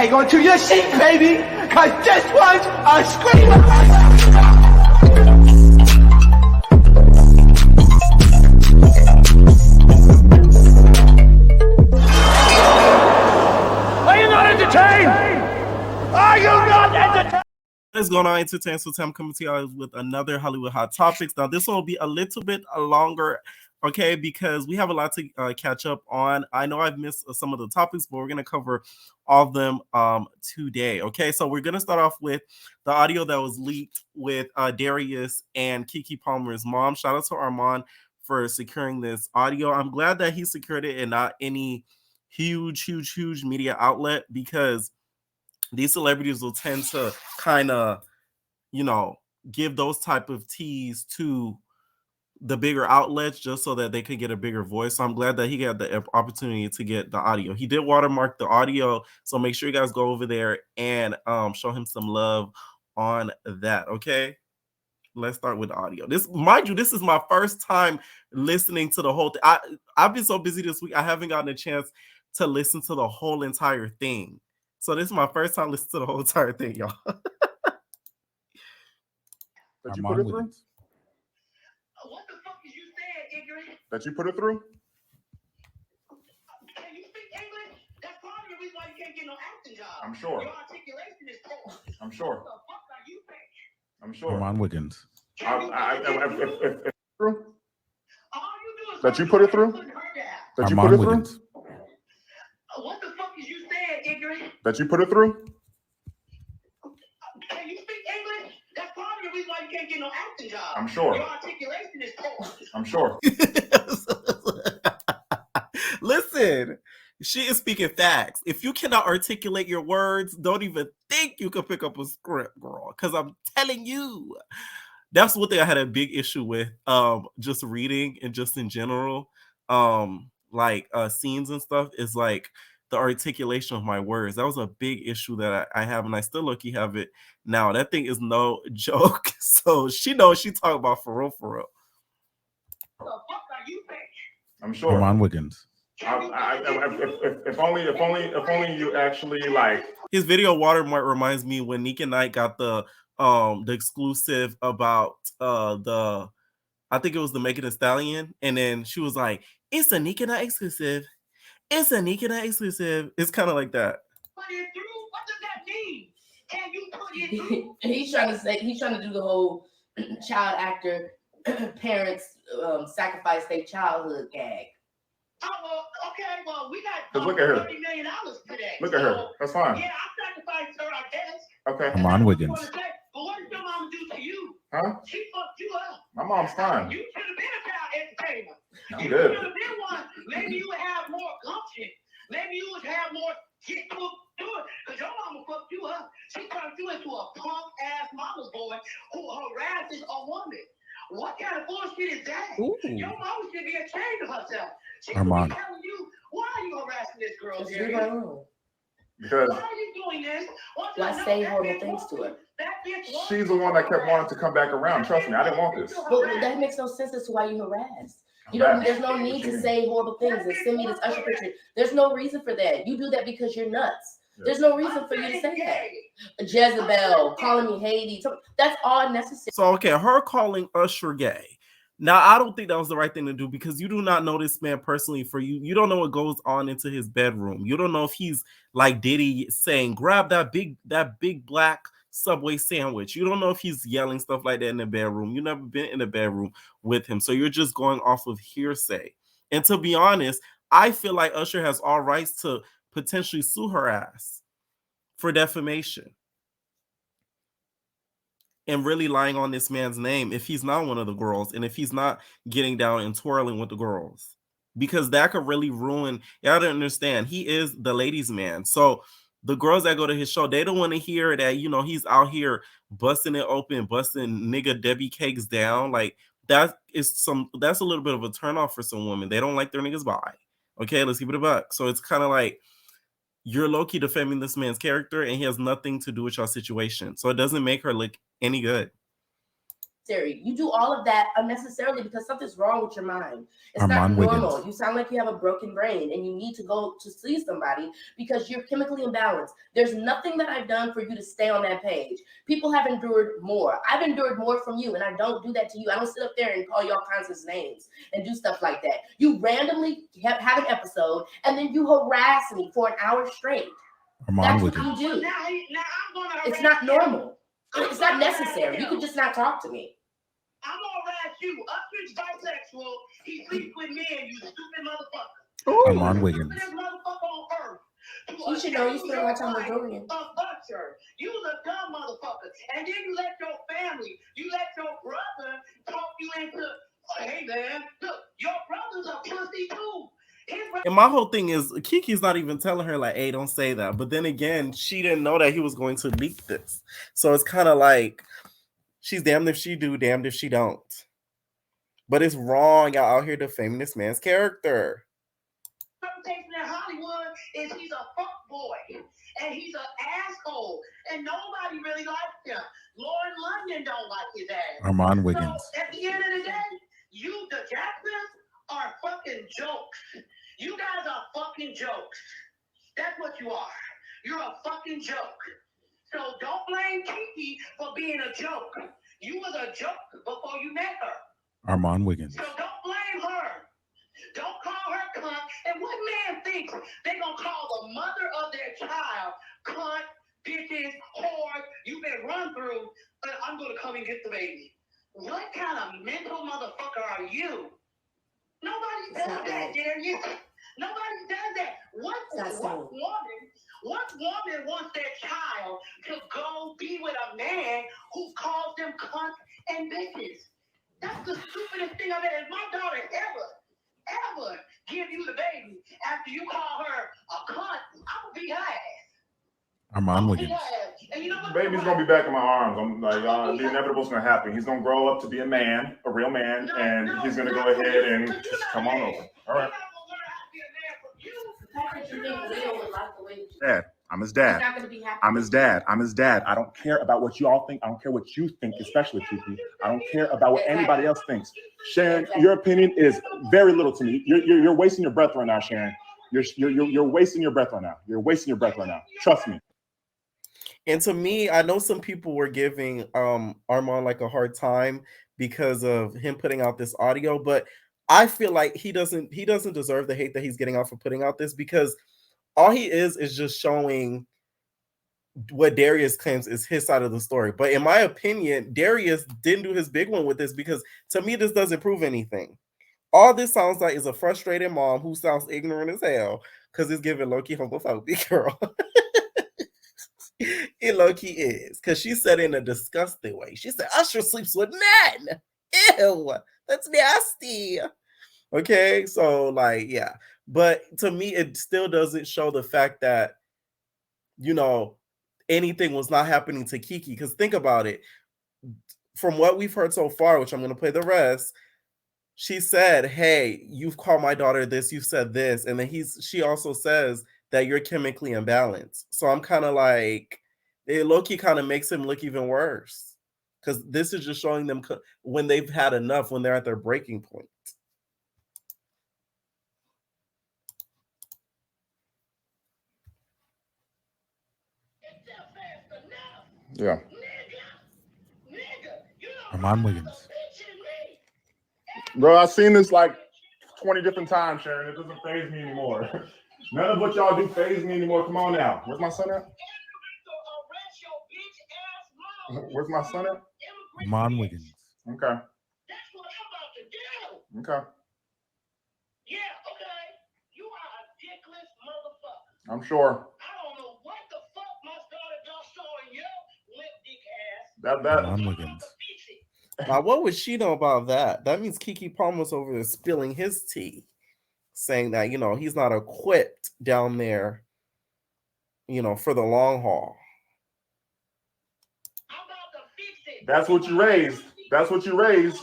hang on to your seat, baby, because this one's a screamer. Are you not entertained? Are you not entertained? What is going on, Entertainment? So I'm coming to you with another Hollywood Hot Topics. Now, this one will be a little bit longer, okay, because we have a lot to catch up on. I know I've missed some of the topics, but we're going to cover all of them today, okay? So we're going to start off with the audio that was leaked with Darius and Keke Palmer's mom. Shout out to Armand for securing this audio. I'm glad that he secured it and not any huge media outlet, because these celebrities will tend to kind of, give those type of teas to the bigger outlets just so that they could get a bigger voice. So I'm glad that he got the opportunity to get the audio. He did watermark the audio, so make sure you guys go over there and show him some love on that, okay? Let's start with the audio. This, mind you, this is my first time listening to the whole thing. I've been so busy this week, I haven't gotten a chance to listen to the whole entire thing. So this is my first time listening to the whole entire thing, y'all. That you put it through? What the fuck is you saying, ignorant? That you put it through? Can you speak English? That's part of the reason why you can't get no acting job. I'm sure. Your articulation is poor. I'm sure. What the fuck are you saying? I'm sure. Armand Wiggins. All you do is That you put it through? That you put Armand it through? Wiggins. What the fuck is you saying, ignorant? That you put it through? Can you speak English? That's part of the reason why you can't get no acting job. I'm sure. Your articulation is poor. I'm sure. Listen, she is speaking facts. If you cannot articulate your words, don't even think you can pick up a script, girl. Because I'm telling you, that's one thing I had a big issue with. Just reading and just in general, scenes and stuff, is like the articulation of my words. That was a big issue that I have, and I still lucky have it now. That thing is no joke. So she knows she talking about for real. What the fuck are you saying? I'm sure. Armand Wiggins. If only you actually like. His video watermark reminds me when Nika Knight got the exclusive about I think it was the Megan Thee Stallion, and then she was like, "It's a Nika Knight exclusive. It's a Nika Knight exclusive." It's kind of like that. Put it through? What does that mean? Can you put it through? He's trying to do the whole child actor parents sacrifice their childhood gag. Oh, well, okay, well, we got Look at her. $30 million today. Look at her. That's fine. Yeah, I sacrificed her, I guess. Okay. Armand Wiggins. But what did your mama do to you? Huh? She fucked you up. My mom's fine. You should have been a child entertainer. I'm You good. should have been one. Maybe you would have more gumption. Maybe you would have more get to it. Because your mama fucked you up. She turned you into a punk-ass mama's boy who harasses a woman. What kind of bullshit is that? Ooh. Your mama should be ashamed of herself. She should Armand. be telling you, why are you harassing this girl, Just Darius? leave her alone. Because Why are you doing this? Why say horrible things to her? she's the one that kept wanting to come back around. Trust me, I didn't want this. But that makes no sense as to why you harass. You don't. There's no need to say horrible things and send me this Usher picture. There's no reason for that. You do that because you're nuts. There's no reason for you to say that. Jezebel, calling me Haiti. That's all necessary. So, okay, her calling Usher gay. Now, I don't think that was the right thing to do, because you do not know this man personally. For you don't know what goes on into his bedroom. You don't know if he's like Diddy saying, "Grab that big black Subway sandwich." You don't know if he's yelling stuff like that in the bedroom. You've never been in the bedroom with him. So you're just going off of hearsay. And to be honest, I feel like Usher has all rights to potentially sue her ass for defamation and really lying on this man's name if he's not one of the girls, and if he's not getting down and twirling with the girls, because that could really ruin. Y'all don't understand. He is the ladies' man. So the girls that go to his show, they don't want to hear that, he's out here busting it open, busting nigga Debbie cakes down. Like, that's a little bit of a turnoff for some women. They don't like their niggas by. Okay, let's keep it a buck. So it's kind of like you're low-key defaming this man's character, and he has nothing to do with your situation. So it doesn't make her look any good. unnecessary. You do all of that unnecessarily because something's wrong with your mind. It's Armand not normal. Wiggins. You sound like you have a broken brain and you need to go to see somebody because you're chemically imbalanced. There's nothing that I've done for you to stay on that page. People have endured more. I've endured more from you, and I don't do that to you. I don't sit up there and call you all kinds of names and do stuff like that. You randomly have an episode and then you harass me for an hour straight. Armand That's what Wiggins. you do. Now I'm gonna It's harass not you. normal. It's not necessary. You could just not talk to me. I'm gonna harass you. Upstreet's bisexual. He sleeps with men, you stupid motherfucker. Armand Wiggins. Stupidest motherfucker on earth. You should know you spend my time with Dorian. A butcher. You was a dumb motherfucker. And then you let your family, you let your brother talk you into, hey man, look, your brother's a pussy too. And my whole thing is Kiki's not even telling her like, hey, don't say that. But then again, she didn't know that he was going to leak this. So it's kind of like she's damned if she do, damned if she don't. But it's wrong. Y'all out here defaming this man's character. Reputation in Hollywood is he's a fuck boy. And he's an asshole. And nobody really likes him. Lauren London don't like his ass. Armand Wiggins. So at the end of the day, you, the Jacksons, are fucking jokes. You guys are fucking jokes. That's what you are. You're a fucking joke. So don't blame Kiki for being a joke. You was a joke before you met her. Armand Wiggins. So don't blame her. Don't call her cunt. And what man thinks they're going to call the mother of their child cunt, bitches, whore, you've been run through, I'm going to come and get the baby. What kind of mental motherfucker are you? Nobody does that, Darius. Nobody does that. What woman wants their child to go be with a man who calls them cunts and bitches? That's the stupidest thing I've ever. If my daughter ever give you the baby after you call her a cunt, I'm gonna beat her ass. Armand Wiggins. And you know what? Baby's gonna be back in my arms. I'm like, the inevitable's gonna happen. He's gonna grow up to be a man, a real man, and he's gonna go ahead and just come on over. All right. Dad, I'm his dad. I'm his dad. I'm his dad. I don't care about what you all think. I don't care what you think, especially Kiki. I don't care about what anybody else thinks. Sharon, your opinion is very little to me. You're wasting your breath right now, Sharon. You're wasting your breath right now. You're wasting your breath right now. Trust me. And to me, I know some people were giving Armand like a hard time because of him putting out this audio, but I feel like he doesn't deserve the hate that he's getting out for putting out this, because all he is just showing what Darius claims is his side of the story. But in my opinion, Darius didn't do his big one with this, because to me, this doesn't prove anything. All this sounds like is a frustrated mom who sounds ignorant as hell because it's giving low-key homophobic, girl. It low-key is, because she said in a disgusting way. She said, Usher sleeps with men. Ew, that's nasty. Okay, so like, yeah. But to me, it still doesn't show the fact that, you know, anything was not happening to Keke. Because think about it. From what we've heard so far, which I'm going to play the rest, she said, hey, you've called my daughter this, you said this. And then she also says that you're chemically imbalanced. So I'm kind of like, it low-key kind of makes him look even worse. Because this is just showing them when they've had enough, when they're at their breaking point. Yeah. Armand Wiggins. Bro, I've seen this like 20 different times, Sharon. It doesn't faze me anymore. None of what y'all do faze me anymore. Come on now. Where's my son at? Where's my son at? Armand Wiggins. Okay. That's what I'm about to do. Okay. Yeah, okay. You are a dickless motherfucker. I'm sure. I don't know what the fuck my daughter just saw in your lip dick ass. Armand Wiggins. Now, what would she know about that? That means Keke Palmer's over there spilling his tea, saying that, you know, he's not equipped down there, you know, for the long haul. I'm about to fix it. That's what you raised. That's what you raised.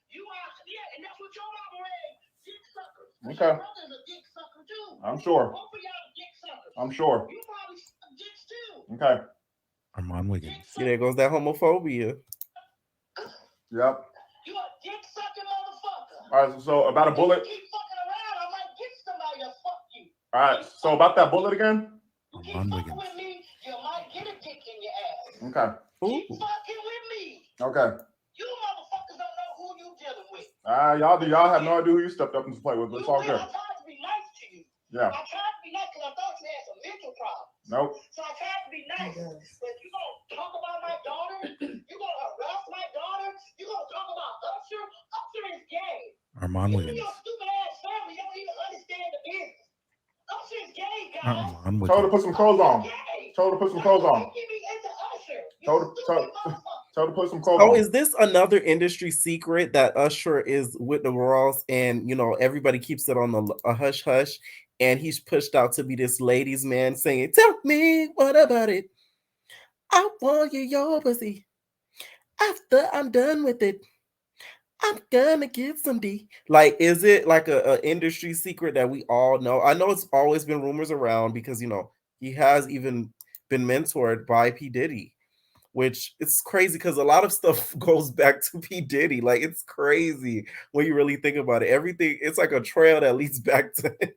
You are, yeah, and that's what your mama raised. Dick suckers. Okay. Your brother's a dick sucker too. I'm sure. Both of y'all dick suckers. I'm sure. You probably suck dicks too. Okay. Armand Wiggins. See, there goes that homophobia. Yep. You a dick sucking motherfucker. All right, so about a bullet. You keep fucking around, I might get somebody to fuck you. All right, so about that bullet again. You keep fucking with me, you might get a dick in your ass. Okay. Keep fucking with me. Okay. You motherfuckers don't know who you dealing with. Y'all have no idea who you stepped up to play with, but it's all good. I tried to be nice to you. Yeah. I tried to be nice because I thought you had some mental problems. Nope. So I tried to be nice. But you gonna talk about my daughter? You gonna harass my daughter? You gonna talk about Usher? Usher is gay. Armand You Wiggins. and your stupid ass family don't even understand the business. Usher is gay, guys. Armand Told her to Wiggins. put some clothes on. Told her to put some clothes on. Give me into Usher. Told her to put some clothes Oh, on. is this another industry secret that Usher is with the Royals and, you know, everybody keeps it on a hush hush, and he's pushed out to be this ladies' man saying, "Tell me what about it? I want your pussy. After I'm done with it, I'm gonna get some D." Like, is it like a industry secret that we all know? I know it's always been rumors around because, you know, he has even been mentored by P. Diddy, which it's crazy because a lot of stuff goes back to P. Diddy. Like, it's crazy when you really think about it. Everything, it's like a trail that leads back to him.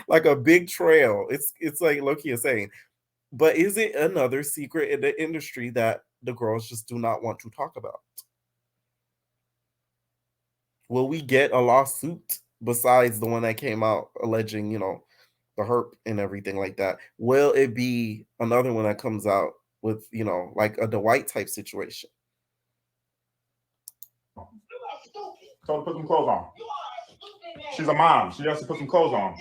Like a big trail. It's like Loki is saying. But is it another secret in the industry that the girls just do not want to talk about? Will we get a lawsuit besides the one that came out alleging, you know, the herp and everything like that? Will it be another one that comes out with, you know, like a Dwight type situation? You are stupid. Told her to put some clothes on. You are a stupid man. She's a mom. She has to put some clothes on.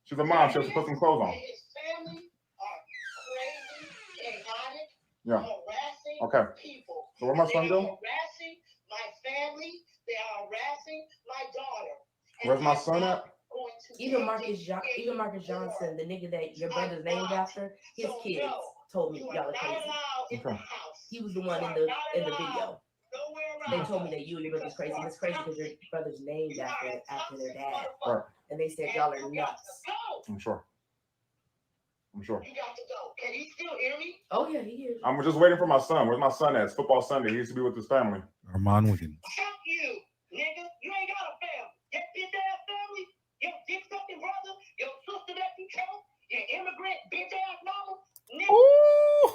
She's a mom. She has to put some clothes on. His family are crazy, chaotic, Yeah. harassing Okay. people. So where my son They go? are harassing my family. They are harassing my daughter. And Where's my I'm son not at? going to Even take Marcus, it even Marcus Johnson, the nigga that your brother's named after, his So, kids no, told me you y'all are are not crazy. allowed in the Okay. house. He was the one You in are the not video. allowed nowhere They around told me us that you and your brother's crazy. And it's crazy because your brother's named you are a after their toxic dad. Right. And they said And y'all are you got nuts. to go. I'm sure. I'm sure. You got to go. Can you still hear me? Oh yeah, he is. I'm just waiting for my son. Where's my son at? It's football Sunday. He used to be with his family. Armand Wiggins. Fuck you, nigga. You ain't got a family. Your bitch ass family, your dick sucking brother, your sister that you chose, your immigrant bitch ass mama, nigga. Ooh.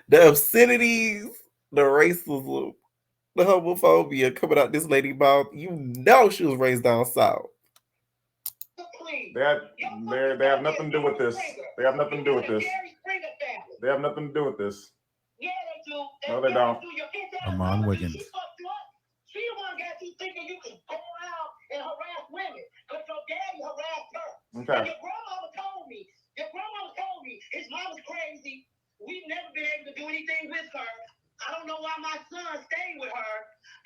The obscenities, the racism, the homophobia coming out this lady mouth. You know she was raised down south. They have nothing to do with this. They have nothing to do with this. They have nothing to do with this. Yeah, they do. No, they don't. Armand Wiggins. She the one got you thinking you can go around and harass women because your daddy harassed her. Okay. And your grandmama told me his mama's crazy. We've never been able to do anything with her. I don't know why my son stayed with her,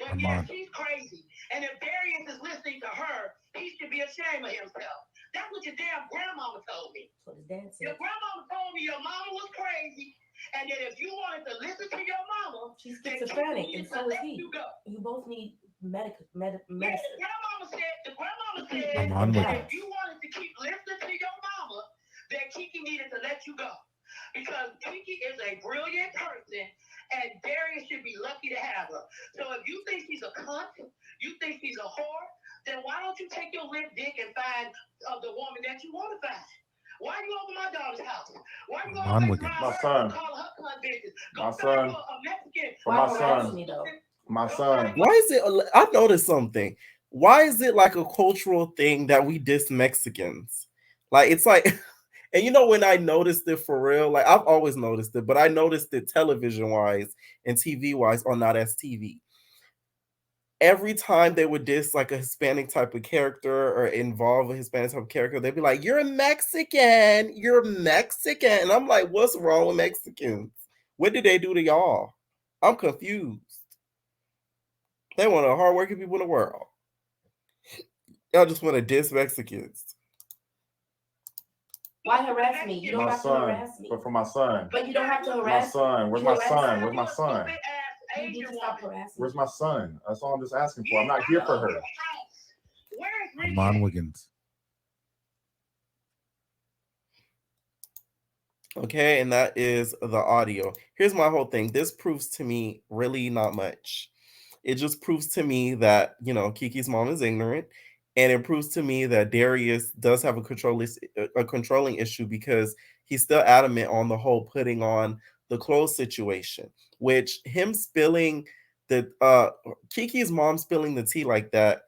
but yeah, she's crazy. And if Darius is listening to her, he should be ashamed of himself. That's what your damn grandmama told me. That's what his dad said. Your grandmama told me your mama was crazy, and that if you wanted to listen to your mama, she's schizophrenic, and so is he. You both need medicine. Yeah, the grandmama said Armand that Wiggins. if you wanted to keep listening to your mama, that Kiki needed to let you go. Because Kiki is a brilliant person, and Darius should be lucky to have her. So if you think she's a cunt, you think she's a whore, then why don't you take your limp dick and find the woman that you want to find? Why you over my daughter's house? Why you Armand going Wiggins. around My her son. and call her cunt bitches? Go My find son. you a Mexican. For my son. My son. Why is it? I noticed something. Why is it like a cultural thing that we diss Mexicans? Like, it's like, and you know, when I noticed it for real, like I've always noticed it, but I noticed it television wise and TV wise on Not As TV. Every time they would diss like a Hispanic type of character or involve a Hispanic type of character, they'd be like, "You're a Mexican, you're Mexican." And I'm like, what's wrong with Mexicans? What did they do to y'all? I'm confused. They one of the hardworking people in the world. Y'all just want to diss Mexicans. Why harass me? You don't My have to son. harass me. But for my son. But you don't have to My harass me. son. Where's my son? Where's my son? You need to stop harassing Where's me. my son? That's all I'm just asking for. I'm not here for her. Armand Wiggins. Okay, and that is the audio. Here's my whole thing. This proves to me really not much. It just proves to me that, Kiki's mom is ignorant, and it proves to me that Darius does have a controlling issue because he's still adamant on the whole putting on the clothes situation, which him spilling Kiki's mom spilling the tea like that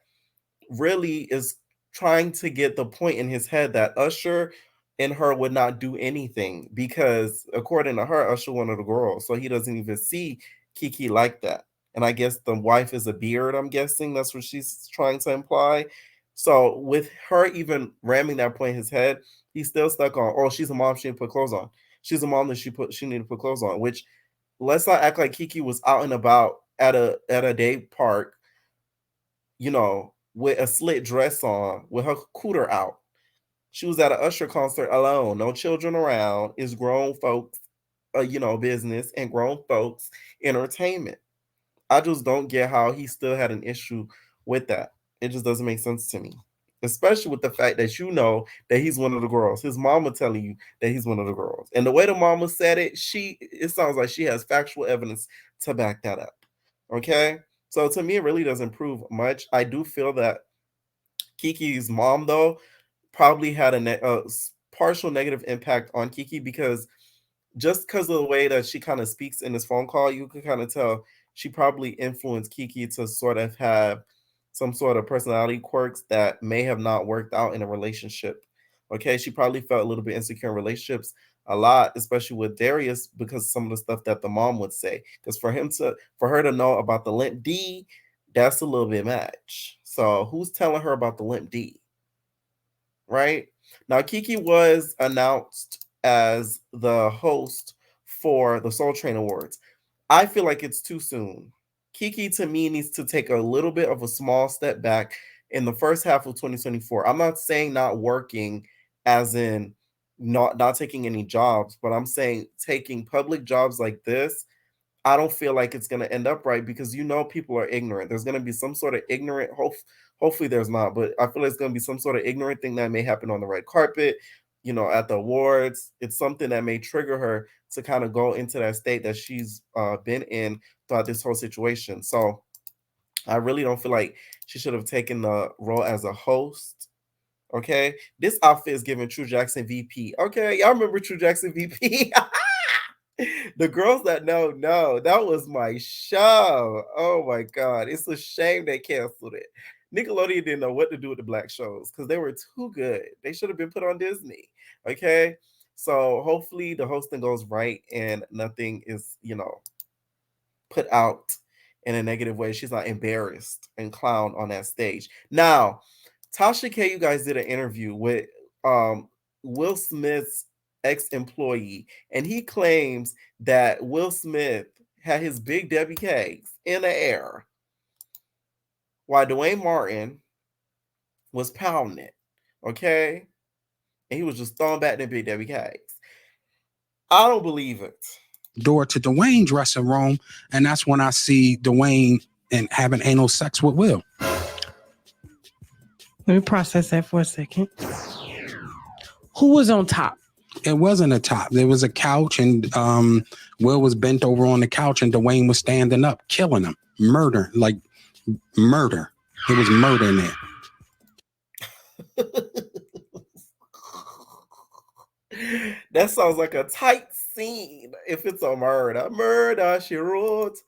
really is trying to get the point in his head that Usher and her would not do anything because according to her, Usher wanted a girl. So he doesn't even see Keke like that. And I guess the wife is a beard, I'm guessing. That's what she's trying to imply. So with her even ramming that point in his head, he's still stuck on, oh, she's a mom, she didn't put clothes on. She's a mom that she needed to put clothes on, which let's not act like Keke was out and about at a day park, with a slit dress on, with her cooter out. She was at an Usher concert alone, no children around. It's grown folks, business and grown folks entertainment. I just don't get how he still had an issue with that. It just doesn't make sense to me, especially with the fact that that he's one of the girls. His mama telling you that he's one of the girls, and the way the mama said it, it sounds like she has factual evidence to back that up. Okay, so to me, it really doesn't prove much. I do feel that Kiki's mom, though, probably had a partial negative impact on Keke because just because of the way that she kind of speaks in this phone call, you could kind of tell she probably influenced Keke to sort of have some sort of personality quirks that may have not worked out in a relationship. Okay, she probably felt a little bit insecure in relationships a lot, especially with Darius, because some of the stuff that the mom would say. Because for her to know about the limp D, that's a little bit much. So who's telling her about the limp D? Right? Now, Keke was announced as the host for the Soul Train Awards. I feel like it's too soon. Keke, to me, needs to take a little bit of a small step back in the first half of 2024. I'm not saying not working as in not taking any jobs, but I'm saying taking public jobs like this. I don't feel like it's going to end up right because people are ignorant. There's going to be some sort of ignorant, hopefully there's not, but I feel like it's going to be some sort of ignorant thing that may happen on the red carpet, at the awards. It's something that may trigger her to kind of go into that state that she's been in throughout this whole situation. So I really don't feel like she should have taken the role as a host. Okay. This outfit is giving True Jackson VP. Okay. Y'all remember True Jackson VP? The girls that know, that was my show. Oh my God. It's a shame they canceled it. Nickelodeon didn't know what to do with the black shows because they were too good. They should have been put on Disney. Okay. So hopefully the hosting goes right and nothing is, put out in a negative way. She's not embarrassed and clowned on that stage. Now, Tasha K, you guys did an interview with Will Smith's ex-employee, and he claims that Will Smith had his Big Debbie cakes in the air while Dwayne Martin was pounding it, okay? And he was just throwing back the Big Debbie cakes. I don't believe it. Door to Dwayne's dressing room, and that's when I see Dwayne and having anal sex with Will. Let me process that for a second. Who was on top? It wasn't a top. There was a couch, and Will was bent over on the couch, and Dwayne was standing up, killing him. Murder. It was murder in there. That sounds like a tight scene. If it's a murder she wrote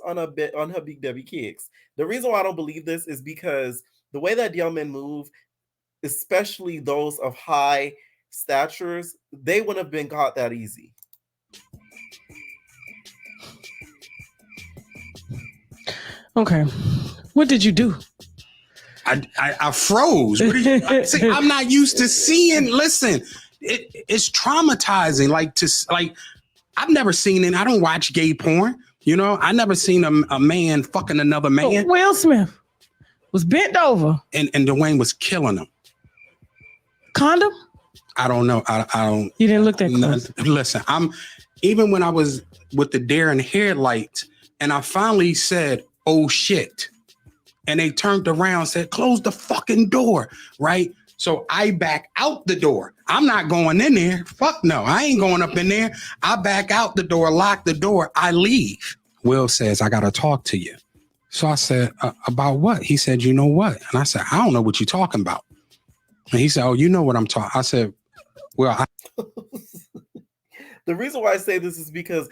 on her Big Debbie kicks. The reason why I don't believe this is because the way that young men move, especially those of high statures, they wouldn't have been caught that easy. Okay. What did you do? I froze. What see, I'm not used to seeing. Listen, it's traumatizing. I've never seen it. I don't watch gay porn. I never seen a man fucking another man. Will Smith was bent over, and Dwayne was killing him. Condom? I don't know. I don't. You didn't look that close. Listen, even when I was with the deer and headlights, and I finally said, "Oh shit." And they turned around and said, close the fucking door, right? So I back out the door. I'm not going in there. Fuck no, I ain't going up in there. I back out the door, lock the door. I leave. Will says, I got to talk to you. So I said, about what? He said, you know what? And I said, I don't know what you're talking about. And he said, oh, you know what I'm talking. I said, well, The reason why I say this is because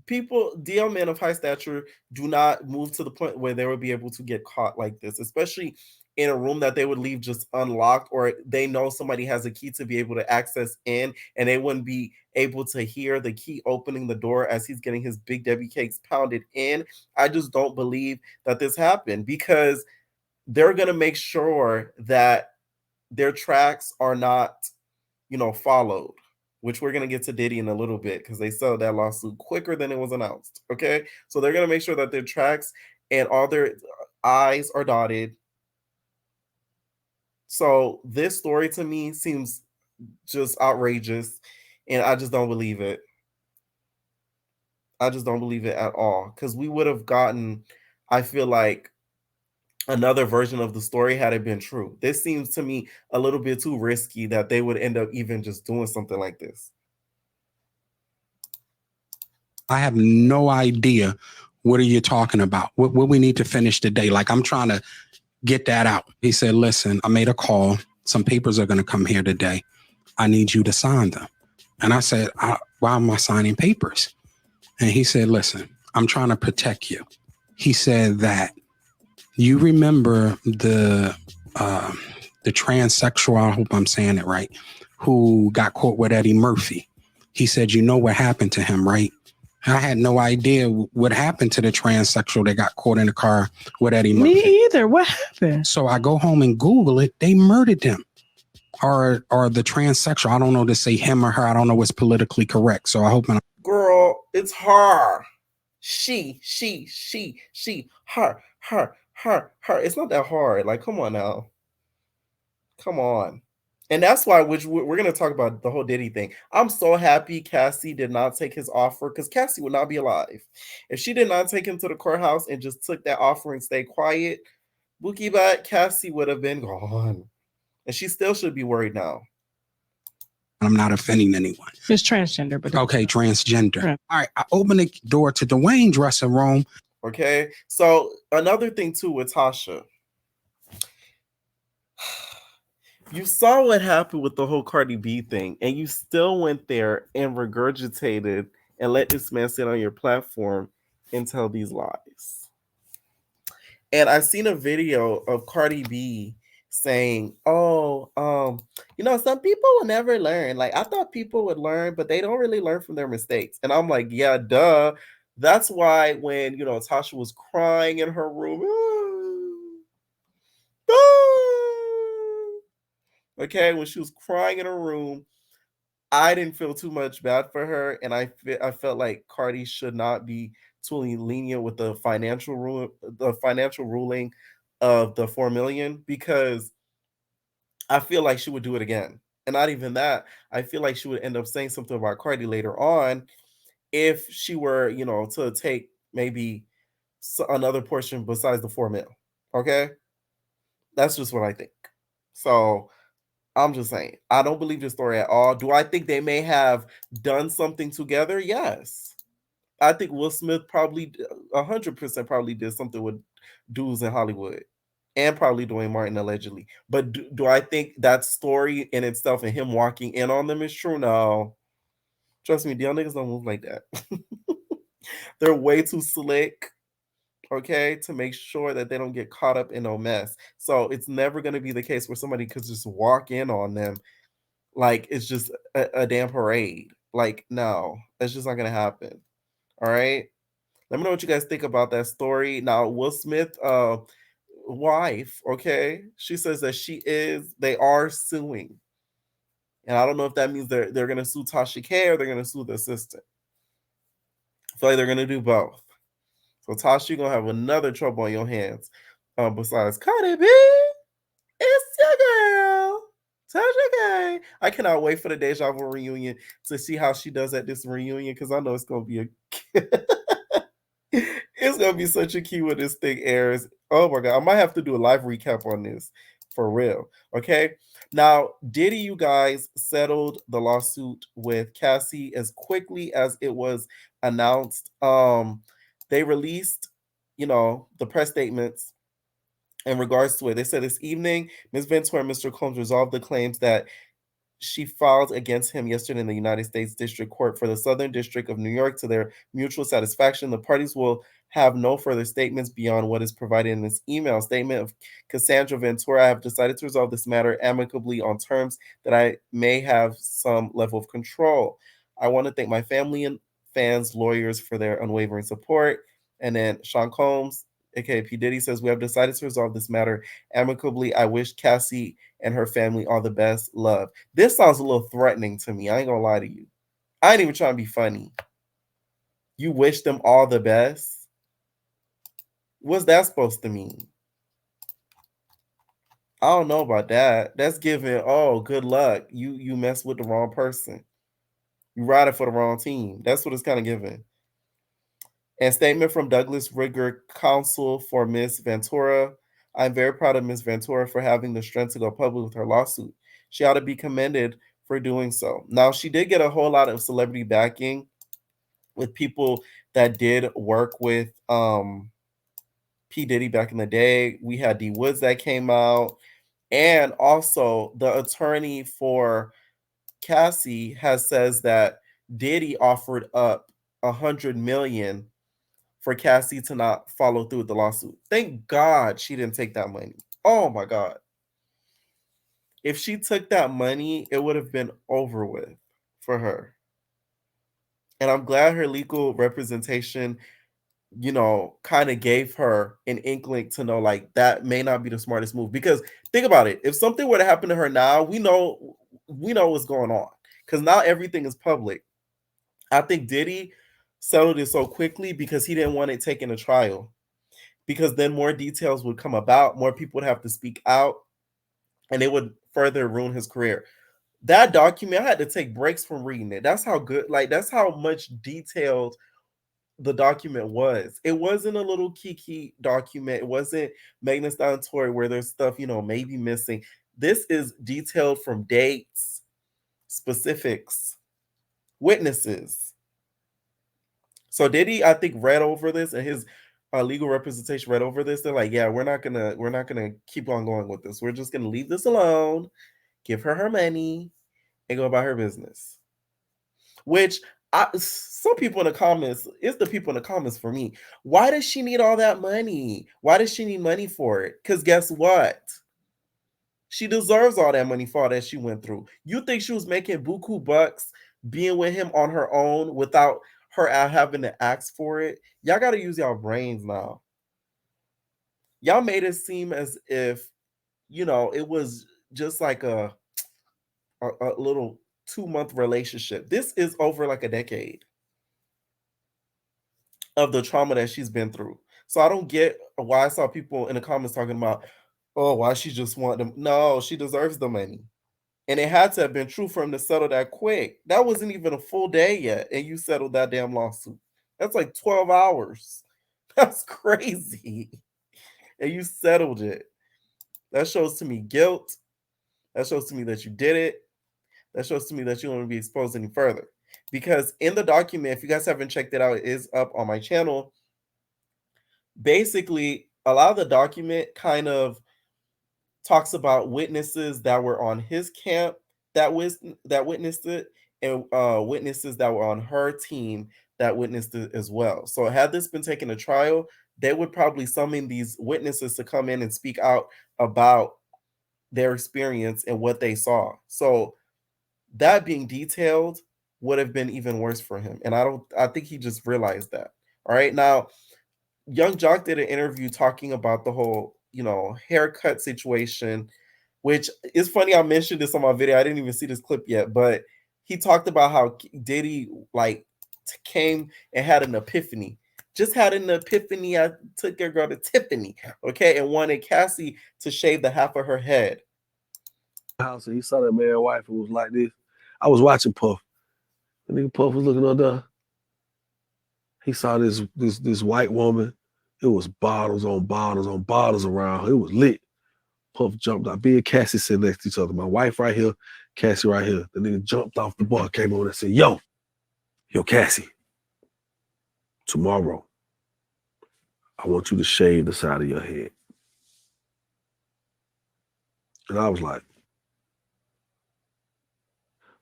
people, DL men of high stature, do not move to the point where they would be able to get caught like this, especially in a room that they would leave just unlocked, or they know somebody has a key to be able to access in, and they wouldn't be able to hear the key opening the door as he's getting his Big Debbie cakes pounded in. I just don't believe that this happened, because they're going to make sure that their tracks are not, followed, which we're going to get to Diddy in a little bit, because they settled that lawsuit quicker than it was announced. Okay. So they're going to make sure that their tracks and all their I's are dotted. So this story to me seems just outrageous, and I just don't believe it. I just don't believe it at all, because we would have gotten, I feel like, another version of the story had it been true. This seems to me a little bit too risky that they would end up even just doing something like this. I have no idea what are you talking about. What we need to finish today? Like, I'm trying to get that out. He said, listen, I made a call. Some papers are going to come here today. I need you to sign them. And I said, why am I signing papers? And he said, listen, I'm trying to protect you. He said that you remember the transsexual, I hope I'm saying it right, who got caught with Eddie Murphy. He said, you know what happened to him, right? I had no idea what happened to the transsexual that got caught in the car with Eddie Murphy. Me either. What happened? So I go home and Google it. They murdered him. Or the transsexual. I don't know to say him or her. I don't know what's politically correct. So I hope. Girl, it's her. She, her. It's not that hard. Like, come on now. Come on. And that's why, which we're going to talk about the whole Diddy thing. I'm so happy Cassie did not take his offer, because Cassie would not be alive. If she did not take him to the courthouse and just took that offer and stayed quiet, Bookie Bat, Cassie would have been gone. And she still should be worried now. I'm not offending anyone. It's transgender, but okay, transgender. Yeah. All right, I open the door to Dwayne's dressing room. Okay, so another thing too with Tasha. You saw what happened with the whole Cardi B thing, and you still went there and regurgitated and let this man sit on your platform and tell these lies. And I've seen a video of Cardi B saying, some people will never learn. Like, I thought people would learn, but they don't really learn from their mistakes. And I'm like, yeah, duh. That's why when, Tasha was crying in her room, okay, when she was crying in her room, I didn't feel too much bad for her, and I felt like Cardi should not be too lenient with the financial ruling of the $4 million, because I feel like she would do it again. And not even that, I feel like she would end up saying something about Cardi later on if she were, to take maybe another portion besides the $4 million. Okay, that's just what I think. So I'm just saying, I don't believe this story at all. Do I think they may have done something together? Yes. I think Will Smith probably 100% probably did something with dudes in Hollywood, and probably Dwayne Martin allegedly. But do I think that story in itself and him walking in on them is true? No. Trust me, y'all niggas don't move like that. They're way too slick, okay, to make sure that they don't get caught up in no mess. So it's never going to be the case where somebody could just walk in on them like it's just a damn parade. Like, no, that's just not going to happen. All right? Let me know what you guys think about that story. Now, Will Smith, wife, okay, she says that they are suing. And I don't know if that means they're going to sue Tasha K or they're going to sue the assistant. I feel like they're going to do both. So Tasha, you're going to have another trouble on your hands. Besides Cardi B, it's your girl, Tasha K. I cannot wait for the Deja Vu reunion to see how she does at this reunion, because I know it's going to be it's going to be such a key when this thing airs. Oh my God, I might have to do a live recap on this, For real. Okay. Now, Diddy, you guys, settled the lawsuit with Cassie as quickly as it was announced. They released, the press statements in regards to it. They said this evening, Ms. Ventura and Mr. Combs resolved the claims that she filed against him yesterday in the United States District Court for the Southern District of New York to their mutual satisfaction. The parties will have no further statements beyond what is provided in this email. Statement of Cassandra Ventura: I have decided to resolve this matter amicably on terms that I may have some level of control. I want to thank my family and fans, lawyers for their unwavering support. And then Sean Combs, aka P. Diddy, says, we have decided to resolve this matter amicably. I wish Cassie and her family all the best. Love. This sounds a little threatening to me. I ain't gonna lie to you. I ain't even trying to be funny. You wish them all the best? What's that supposed to mean? I don't know about that. That's giving, oh, good luck. You mess with the wrong person. You riding for the wrong team. That's what it's kind of giving. And statement from Douglas Rigger, counsel for Ms. Ventura. I'm very proud of Ms. Ventura for having the strength to go public with her lawsuit. She ought to be commended for doing so. Now, she did get a whole lot of celebrity backing with people that did work with P. Diddy back in the day. We had D. Woods that came out. And also the attorney for Cassie says that Diddy offered up $100 million for Cassie to not follow through with the lawsuit. Thank God she didn't take that money. Oh my God. If she took that money, it would have been over with for her. And I'm glad her legal representation, kind of gave her an inkling to know like that may not be the smartest move. Because think about it. If something were to happen to her now, we know what's going on. Because now everything is public. I think Diddy settled it so quickly because he didn't want it taken to trial. Because then more details would come about, more people would have to speak out, and it would further ruin his career. That document, I had to take breaks from reading it. That's how good, that's how much detailed the document was. It wasn't a little Keke document. It wasn't Magnus Tory where there's stuff, maybe missing. This is detailed from dates, specifics, witnesses. So Diddy, I think, read over this, and his legal representation read over this. They're like, yeah, we're not gonna keep on going with this. We're just gonna leave this alone, give her money, and go about her business. Which some people in the comments, it's the people in the comments for me. Why does she need all that money? Why does she need money for it? Because guess what? She deserves all that money for all that she went through. You think she was making buku bucks being with him on her own without her having to ask for it? Y'all got to use y'all brains now. Y'all made it seem as if, it was just like a little 2-month relationship. This is over like a decade of the trauma that she's been through. So I don't get why I saw people in the comments talking about, oh, why she just want them. No, she deserves the money. And it had to have been true for him to settle that quick. That wasn't even a full day yet. And you settled that damn lawsuit. That's like 12 hours. That's crazy. And you settled it. That shows to me guilt. That shows to me that you did it. That shows to me that you don't want to be exposed any further. Because in the document, if you guys haven't checked it out, it is up on my channel. Basically, a lot of the document kind of talks about witnesses that were on his camp that witnessed it, and witnesses that were on her team that witnessed it as well. So had this been taken to trial, they would probably summon these witnesses to come in and speak out about their experience and what they saw. So that being detailed would have been even worse for him. And I think he just realized that. All right. Now, Young Jock did an interview talking about the whole, haircut situation, which is funny. I mentioned this on my video. I didn't even see this clip yet, but he talked about how Diddy came and had an epiphany. Just had an epiphany. I took your girl to Tiffany, okay, and wanted Cassie to shave the half of her head. House and he saw that man wife who was like this. I was watching Puff. The nigga Puff was looking on there. He saw this white woman. It was bottles on bottles on bottles around her. It was lit. Puff jumped out. Me and Cassie sitting next to each other. My wife right here, Cassie right here. The nigga jumped off the bar, came over and said, yo, Cassie, tomorrow, I want you to shave the side of your head. And I was like,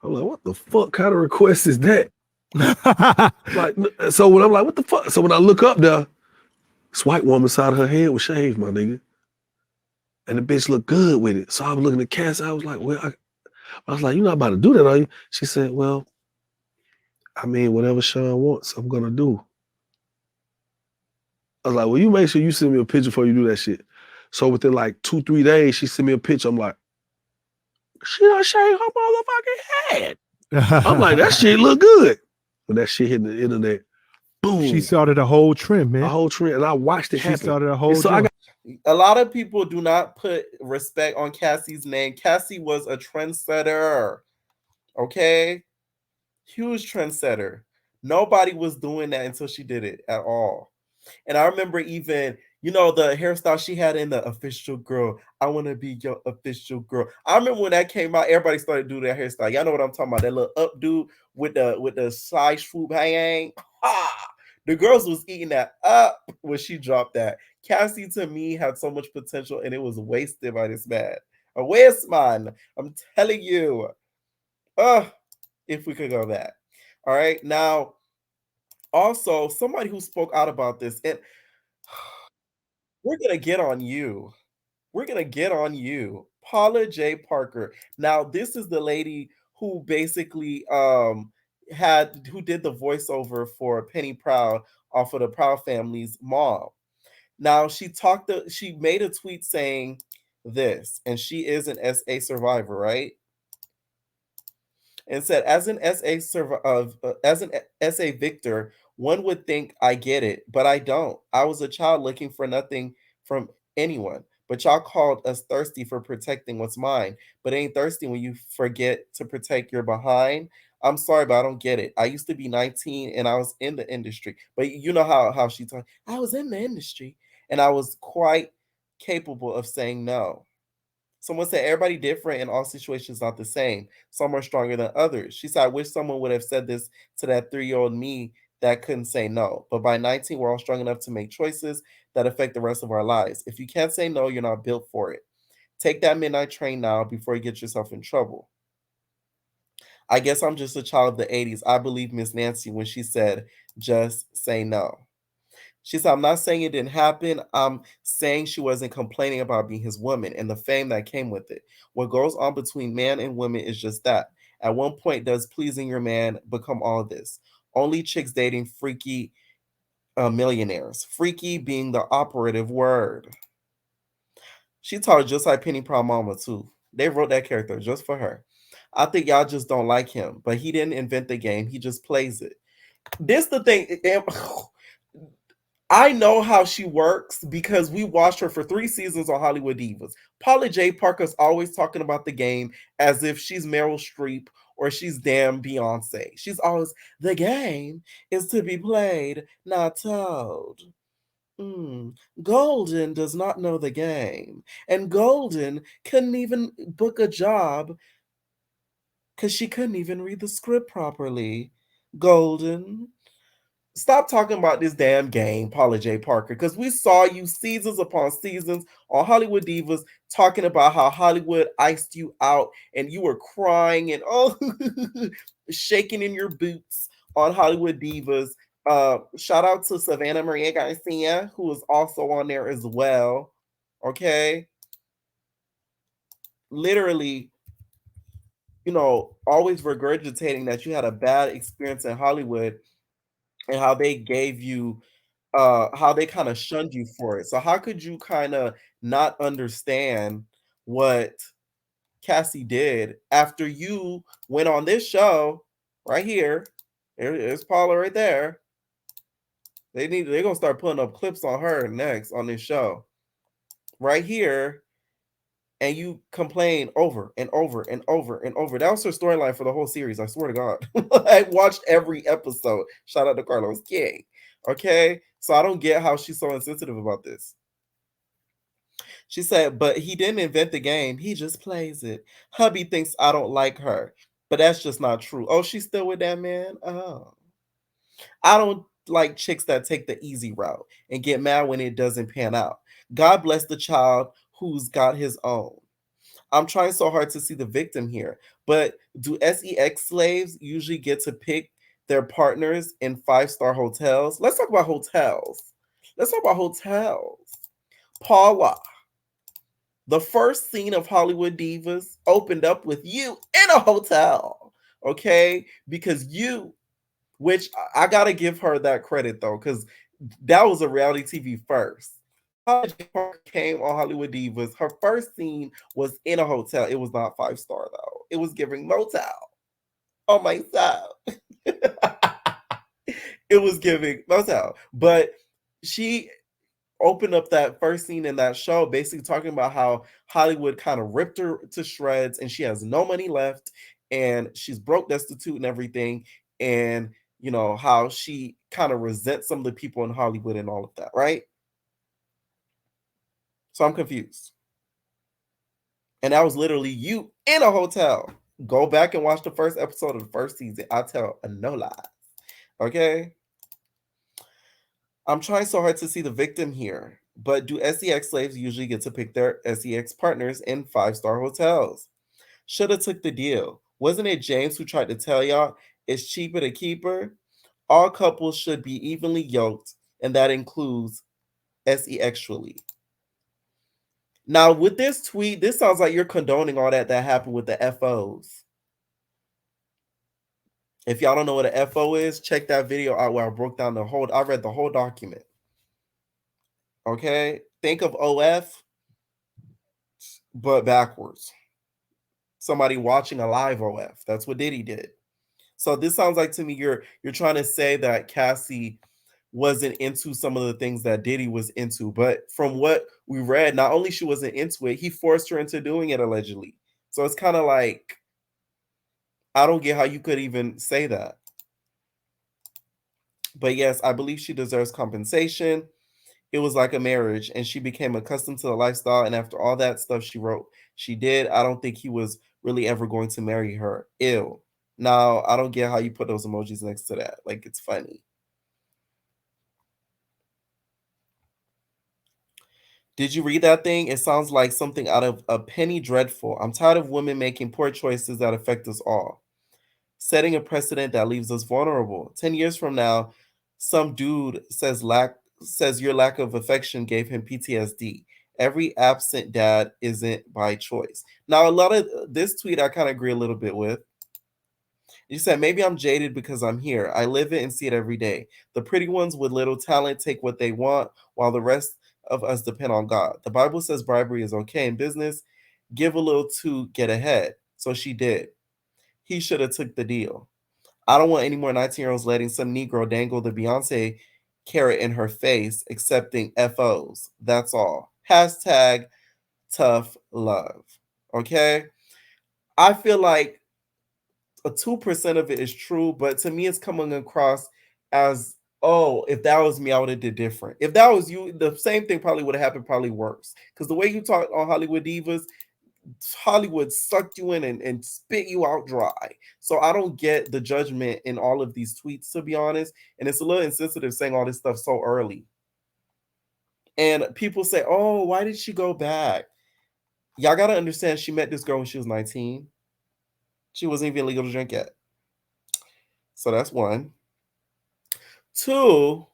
what the fuck kind of request is that? Like, so when I'm like, what the fuck? So when I look up there, this white woman's side of her head was shaved, my nigga. And the bitch looked good with it. So I was looking at Cassie. I was like, well, I was like, you're not about to do that, are you? She said, well, I mean, whatever Sean wants, I'm going to do. I was like, well, you make sure you send me a picture before you do that shit. So within like 2-3 days, she sent me a picture. I'm like, she done shaved her motherfucking head. I'm like, that shit look good. When that shit hit the internet, boom. She started a whole trend, man. A whole trend. And I watched it happen. She started a whole a lot of people do not put respect on Cassie's name. Cassie was a trendsetter. Okay? Huge trendsetter. Nobody was doing that until she did it at all. And I remember even, you know, the hairstyle she had in the official girl. I want to be your official girl. I remember when that came out, everybody started doing that hairstyle. Y'all know what I'm talking about. That little updo with the side swoop hang. The girls was eating that up when she dropped that. Cassie, to me, had so much potential, and it was wasted by this man. A waste man. I'm telling you. If we could go back. All right. Now, also, somebody who spoke out about this, and we're going to get on you. We're going to get on you. Paula J Parker. Now, this is the lady who basically who did the voiceover for Penny Proud off of the Proud Family's mom. Now, she made a tweet saying this, and she is an SA survivor, right? And said, as an SA victor, one would think I get it, but I don't. I was a child looking for nothing from anyone, but y'all called us thirsty for protecting what's mine. But it ain't thirsty when you forget to protect your behind. I'm sorry, but I don't get it. I used to be 19 and I was in the industry, but you know how she talked. I was in the industry and I was quite capable of saying no. Someone said everybody different and all situations not the same. Some are stronger than others. She said, I wish someone would have said this to that 3-year-old me that couldn't say no. But by 19, we're all strong enough to make choices that affect the rest of our lives. If you can't say no, you're not built for it. Take that midnight train now before you get yourself in trouble. I guess I'm just a child of the 80s. I believe Miss Nancy when she said, just say no. She said, I'm not saying it didn't happen. I'm saying she wasn't complaining about being his woman and the fame that came with it. What goes on between man and women is just that. At one point, does pleasing your man become all this? Only chicks dating freaky millionaires. Freaky being the operative word. She talked just like Penny Proud Mama, too. They wrote that character just for her. I think y'all just don't like him, but he didn't invent the game. He just plays it. This the thing. I know how she works because we watched her for 3 seasons on Hollywood Divas. Paula J Parker's always talking about the game as if she's Meryl Streep or she's damn Beyonce. She's always, the game is to be played, not told. Golden does not know the game. And Golden couldn't even book a job because she couldn't even read the script properly. Golden. Stop talking about this damn game, Paula J Parker, because we saw you seasons upon seasons on Hollywood Divas talking about how Hollywood iced you out and you were crying and shaking in your boots on Hollywood Divas. Shout out to Savannah Maria Garcia, who is also on there as well. Okay. Literally, you know, always regurgitating that you had a bad experience in Hollywood and how they gave you how they kind of shunned you for it. So how could you kind of not understand what Cassie did after you went on this show right here? There's Paula right there. They're gonna start putting up clips on her next on this show. Right here. And you complain over and over and over and over. That was her storyline for the whole series. I swear to God. I watched every episode. Shout out to Carlos King. Okay? So I don't get how she's so insensitive about this. She said, but he didn't invent the game. He just plays it. Hubby thinks I don't like her, but that's just not true. Oh, she's still with that man? Oh. I don't like chicks that take the easy route and get mad when it doesn't pan out. God bless the child who's got his own. I'm trying so hard to see the victim here, but do sex slaves usually get to pick their partners in 5-star hotels? Let's talk about hotels. Paula, the first scene of Hollywood Divas opened up with you in a hotel, okay? Because you, which I gotta give her that credit though, because that was a reality TV first. Paula J Parker came on Hollywood Divas. Her first scene was in a hotel. It was not 5-star though. It was giving motel. Oh my God. It was giving motel. But she opened up that first scene in that show basically talking about how Hollywood kind of ripped her to shreds and she has no money left and she's broke, destitute, and everything. And you know how she kind of resents some of the people in Hollywood and all of that, right? So I'm confused. And that was literally you in a hotel. Go back and watch the first episode of the first season. I tell no lies. Okay? I'm trying so hard to see the victim here. But do sex slaves usually get to pick their sex partners in 5-star hotels? Should have took the deal. Wasn't it James who tried to tell y'all it's cheaper to keep her? All couples should be evenly yoked, and that includes sexually. Now, with this tweet, this sounds like you're condoning all that happened with the FOs. If y'all don't know what an FO is, check that video out where I broke down I read the whole document. Okay? Think of OF, but backwards. Somebody watching a live OF. That's what Diddy did. So this sounds like to me you're trying to say that Cassie wasn't into some of the things that Diddy was into, but from what we read, not only she wasn't into it, he forced her into doing it allegedly. So it's kind of like, I don't get how you could even say that. But yes, I believe she deserves compensation. It was like a marriage and she became accustomed to the lifestyle, and after all that stuff she wrote, she did. I don't think he was really ever going to marry her. Ew. Now, I don't get how you put those emojis next to that. Like, it's funny. Did you read that thing? It sounds like something out of A Penny Dreadful. I'm tired of women making poor choices that affect us all, setting a precedent that leaves us vulnerable. 10 years from now, some dude says your lack of affection gave him PTSD. Every absent dad isn't by choice. Now, a lot of this tweet I kind of agree a little bit with. You said, maybe I'm jaded because I'm here. I live it and see it every day. The pretty ones with little talent take what they want, while the rest of us depend on God. The Bible says bribery is okay in business. Give a little to get ahead. So she did. He should have took the deal. I don't want any more 19-year-olds letting some Negro dangle the Beyonce carrot in her face, accepting FOs. That's all. Hashtag tough love. Okay? I feel like a 2% of it is true, but to me it's coming across as, oh, if that was me, I would have did different. If that was you, the same thing probably would have happened, probably worse. Because the way you talk on Hollywood Divas, Hollywood sucked you in and spit you out dry. So I don't get the judgment in all of these tweets, to be honest. And it's a little insensitive saying all this stuff so early. And people say, oh, why did she go back? Y'all got to understand, she met this girl when she was 19. She wasn't even legal to drink yet. So that's one. Two,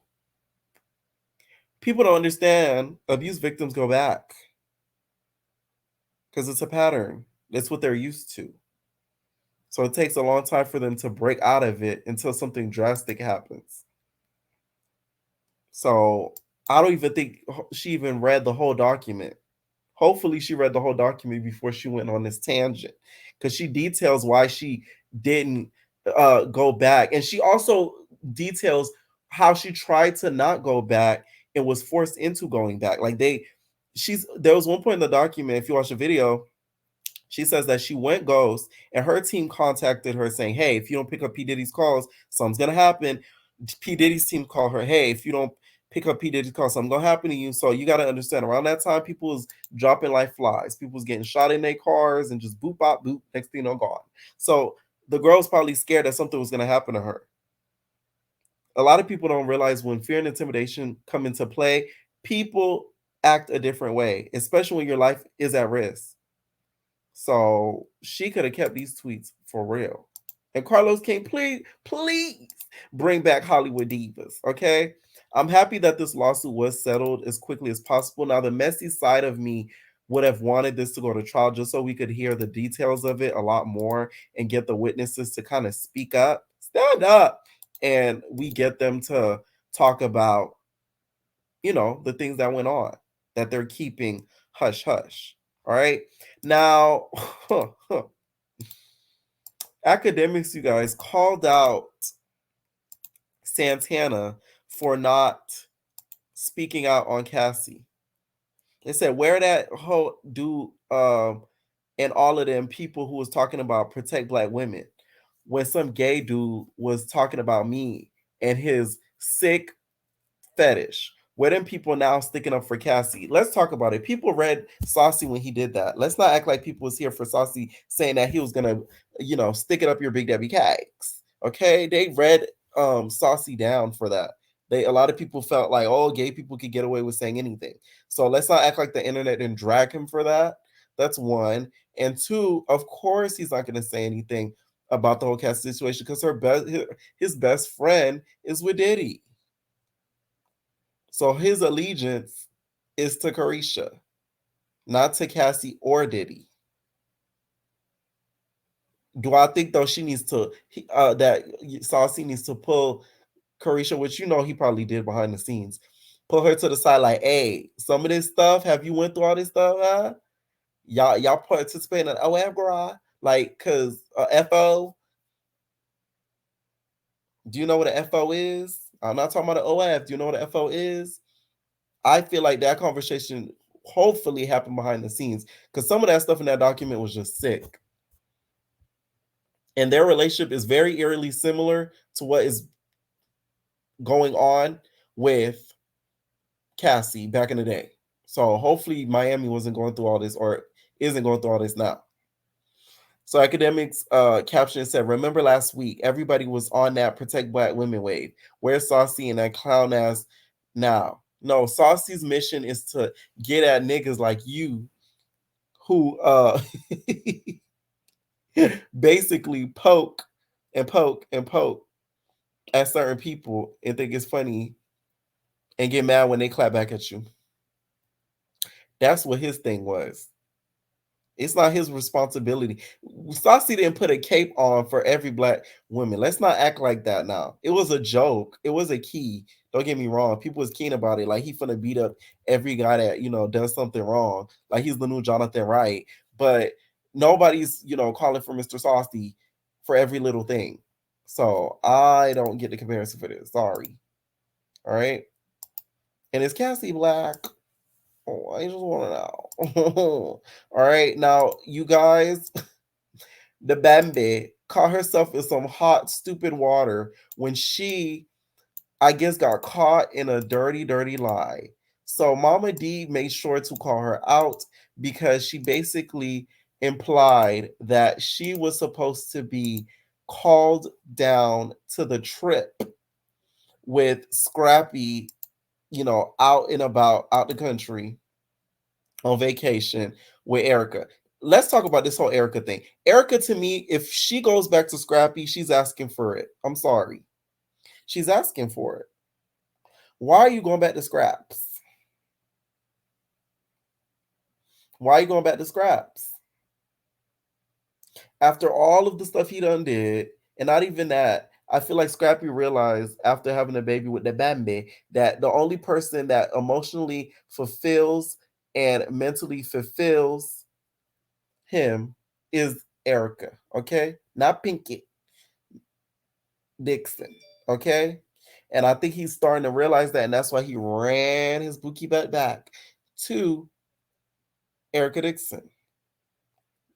people don't understand abuse victims go back because it's a pattern. It's what they're used to. So it takes a long time for them to break out of it until something drastic happens. So I don't even think she even read the whole document. Hopefully she read the whole document before she went on this tangent, because she details why she didn't go back. And she also details how she tried to not go back and was forced into going back. Like there was one point in the document, if you watch the video, she says that she went ghost and her team contacted her saying, hey, if you don't pick up P. Diddy's calls, something's going to happen. P. Diddy's team called her, hey, if you don't pick up P. Diddy's call. Something gonna happen to you. So you gotta understand, around that time, people was dropping like flies. People was getting shot in their cars and just boop, bop, boop. Next thing you know, gone. So the girl was probably scared that something was gonna happen to her. A lot of people don't realize when fear and intimidation come into play, people act a different way, especially when your life is at risk. So she could have kept these tweets for real. And Carlos King, please bring back Hollywood divas, okay? I'm happy that this lawsuit was settled as quickly as possible. Now, the messy side of me would have wanted this to go to trial just so we could hear the details of it a lot more and get the witnesses to kind of speak up, stand up, and we get them to talk about, you know, the things that went on that they're keeping hush hush. All right. Now, academics, you guys, called out Santana for not speaking out on Cassie. They said, where that whole dude and all of them people who was talking about protect black women when some gay dude was talking about me and his sick fetish. Where them people now sticking up for Cassie? Let's talk about it. People read Saucy when he did that. Let's not act like people was here for Saucy saying that he was gonna, you know, stick it up your big Debbie cakes. Okay, they read Saucy down for that. A lot of people felt like, oh, gay people could get away with saying anything. So let's not act like the internet didn't drag him for that. That's one. And two, of course, he's not gonna say anything about the whole Cassie situation because his best friend is with Diddy. So his allegiance is to Carisha, not to Cassie or Diddy. Do I think though she needs to that Saucy needs to pull Carisha, which you know he probably did behind the scenes, pull her to the side like, hey, some of this stuff, have you went through all this stuff? Huh? Y'all participate in OFGRA? Like, cause FO. Do you know what an FO is? I'm not talking about an OF. Do you know what an FO is? I feel like that conversation hopefully happened behind the scenes because some of that stuff in that document was just sick. And their relationship is very eerily similar to what is going on with Cassie back in the day. So hopefully Miami wasn't going through all this or isn't going through all this now. So academics caption said, remember last week, everybody was on that protect black women wave. Where's Saucy and that clown ass now? No, Saucy's mission is to get at niggas like you who basically poke and poke and poke at certain people and think it's funny and get mad when they clap back at you. That's what his thing was. It's not his responsibility. Saucy didn't put a cape on for every black woman. Let's not act like that now. It was a joke. It was a key. Don't get me wrong. People was keen about it. Like he finna beat up every guy that, you know, does something wrong. Like he's the new Jonathan Wright. But nobody's, you know, calling for Mr. Saucy for every little thing. So I don't get the comparison for this. Sorry. All right. And is Cassie black? Oh, I just want to know. All right, now you guys, the Bambi caught herself in some hot, stupid water when she, I guess, got caught in a dirty, dirty lie. So Mama D made sure to call her out because she basically implied that she was supposed to be called down to the trip with Scrappy, you know, out and about, out the country on vacation with Erica. Let's talk about this whole Erica thing. Erica, to me, if she goes back to Scrappy, she's asking for it. I'm sorry. She's asking for it. Why are you going back to Scraps? Why are you going back to Scraps? After all of the stuff he done did, and not even that, I feel like Scrappy realized after having a baby with the Bambi that the only person that emotionally fulfills and mentally fulfills him is Erica, okay? Not Pinky Dixon, okay? And I think he's starting to realize that, and that's why he ran his bookie butt back to Erica Dixon.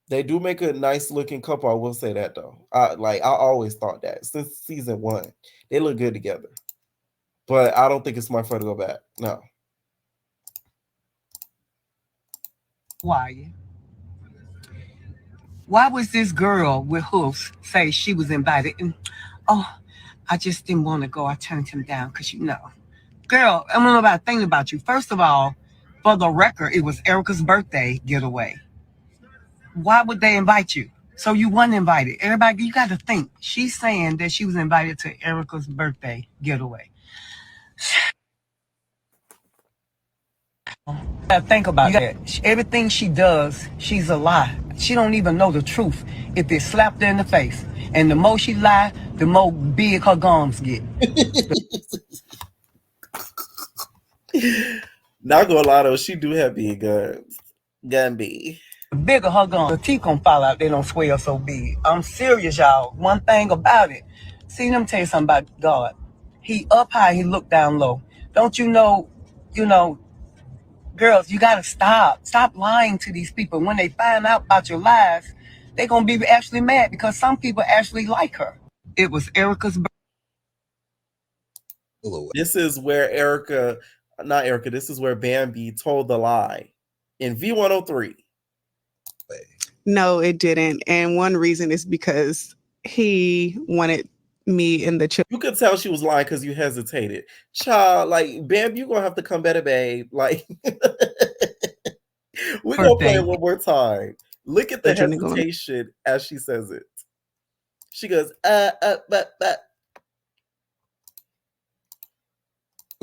They do make a nice looking couple. I will say that though. I always thought that since season 1, they look good together. But I don't think it's smart for her to go back. No. Why was this girl with hoofs say she was invited? And, oh, I just didn't want to go. I turned him down because, girl, I don't know about thing about you. First of all, for the record, it was Erica's birthday getaway. Why would they invite you? So you weren't invited. Everybody, you got to think. She's saying that she was invited to Erica's birthday getaway. Think about that. Everything she does, she's a lie. She don't even know the truth if it slapped her in the face. And the more she lie, the more big her gums get. Not gonna lie though, she do have big guns. Bambi. The bigger her gums, the teeth gonna fall out. They don't swell so big. I'm serious, y'all. One thing about it. See, let me tell you something about God. He up high, he look down low. Don't you know, girls, you gotta stop lying to these people. When they find out about your lies, they're gonna be actually mad because some people actually like her. It was Erica's birthday. This is where this is where Bambi told the lie in V103. No, it didn't. And one reason is because he wanted me and the children. You could tell she was lying because you hesitated. Child, like, Bambi, you're gonna have to come better, babe. Like, we're gonna play it one more time. Look at the hesitation as she says it. She goes, but.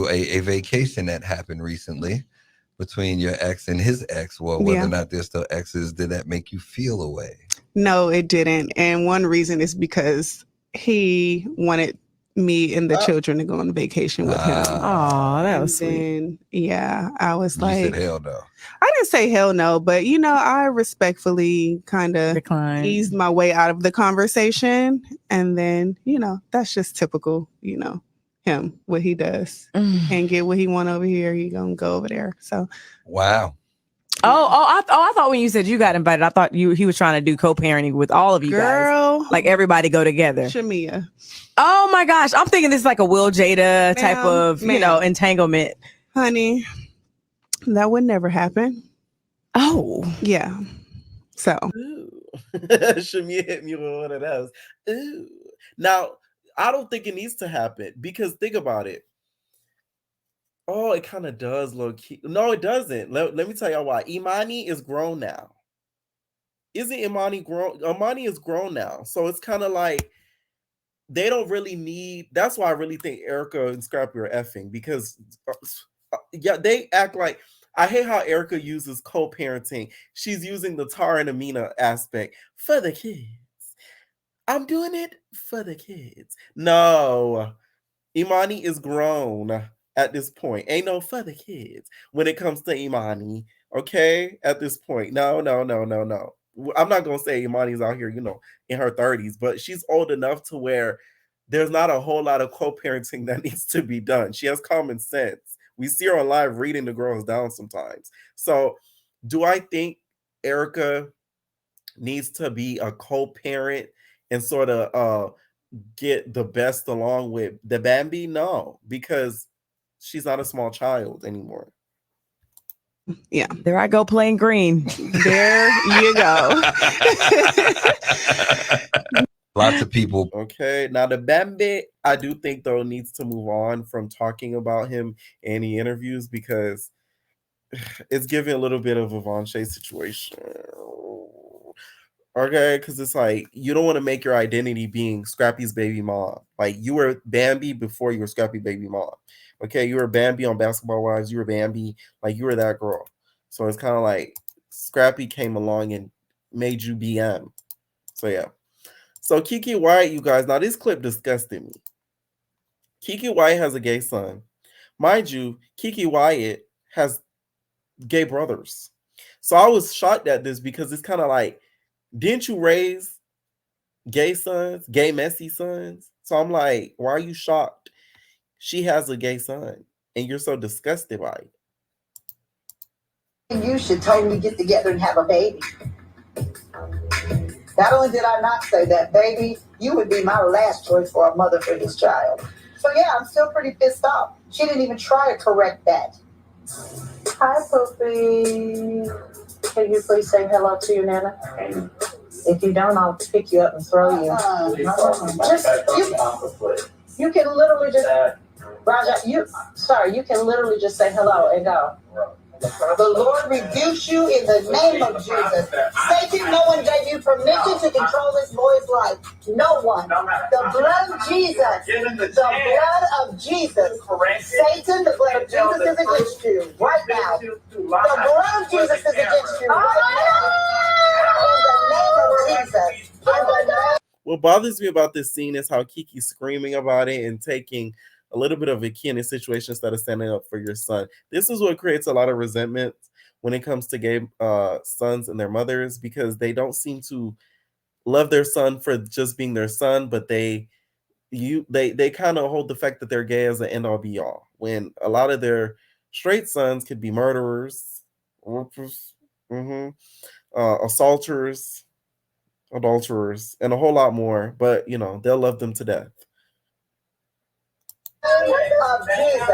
A vacation that happened recently between your ex and his ex. Well, whether or not they're still exes, did that make you feel a way? No, it didn't. And one reason is because he wanted me and the children to go on vacation with him. Oh, that was sweet. Yeah, I was You like, said hell no. I didn't say hell no, but I respectfully kind of eased my way out of the conversation. And then, that's just typical, him, what he does. Can't get what he want over here, he gonna go over there. So wow. I thought when you said you got invited, I thought he was trying to do co-parenting with all of you guys. Like everybody go together. Shamia. Oh my gosh. I'm thinking this is like a Will Jada type of, entanglement. Honey, that would never happen. Oh. Yeah. So Shamia hit me with one of those. Ooh. Now, I don't think it needs to happen because think about it. Oh, it kind of does low key. No, it doesn't. Let me tell y'all why. Imani is grown now. Isn't Imani grown? Imani is grown now. So it's kind of like they don't really need. That's why I really think Erica and Scrappy are effing because they act like. I hate how Erica uses co-parenting. She's using the Tara and Amina aspect for the kids. I'm doing it for the kids. No, Imani is grown at this point. Ain't no for the kids when it comes to Imani. Okay, at this point, no. I'm not gonna say Imani's out here, in her 30s, but she's old enough to where there's not a whole lot of co-parenting that needs to be done. She has common sense. We see her on live reading the girls down sometimes. So, do I think Erica needs to be a co-parent and sort of get the best along with the Bambi? No, because she's not a small child anymore. Yeah. There I go playing green. There you go. Lots of people. Okay. Now the Bambi, I do think though needs to move on from talking about him in the interviews because it's giving a little bit of a Von Shea situation. Okay, because it's like you don't want to make your identity being Scrappy's baby mom. Like you were Bambi before you were Scrappy baby mom. Okay, you were Bambi on Basketball Wives. You were Bambi, like you were that girl. So it's kind of like Scrappy came along and made you BM. So yeah. So Kiki Wyatt, you guys. Now this clip disgusted me. Kiki Wyatt has a gay son, mind you. Kiki Wyatt has gay brothers. So I was shocked at this because it's kind of like. Didn't you raise gay sons, gay messy sons? So I'm like, why are you shocked? She has a gay son, and you're so disgusted by it. You should totally get together and have a baby. Not only did I not say that, baby, you would be my last choice for a mother for this child. So yeah, I'm still pretty pissed off. She didn't even try to correct that. Hi, Poopy. Can you please say hello to your Nana? If you don't, I'll pick you up and throw you. You can literally just, Raja, you can literally just say hello and go. The Lord rebukes you in the name of Jesus. Satan, no one gave you permission to control this boy's life. No one. The blood of Jesus. The blood of Jesus. Satan, the blood of Jesus is against you right now. The blood of Jesus is against you right now. In the name of Jesus. What bothers me about this scene is how Kiki's screaming about it and taking a little bit of a key in a situation instead of standing up for your son. This is what creates a lot of resentment when it comes to gay sons and their mothers, because they don't seem to love their son for just being their son, but they kind of hold the fact that they're gay as an end all be all, when a lot of their straight sons could be murderers, assaulters, adulterers, and a whole lot more, but they'll love them to death. Of Jesus.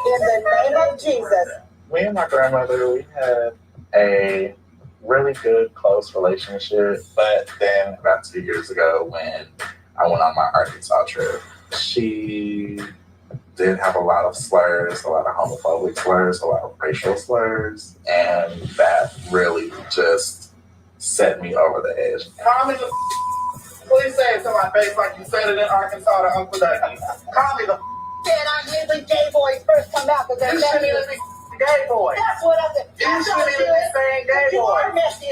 In the name of Jesus. Me and my grandmother, we had a really good, close relationship, but then about 2 years ago when I went on my Arkansas trip, she did have a lot of slurs, a lot of homophobic slurs, a lot of racial slurs, and that really just set me over the edge. Call me the please say it to my face like you said it in Arkansas to Uncle Ducky. Call me the Said I knew the gay boys first come out because they're shouldn't even be gay boy. That's what I said. You shouldn't even be saying gay You boy. are messy.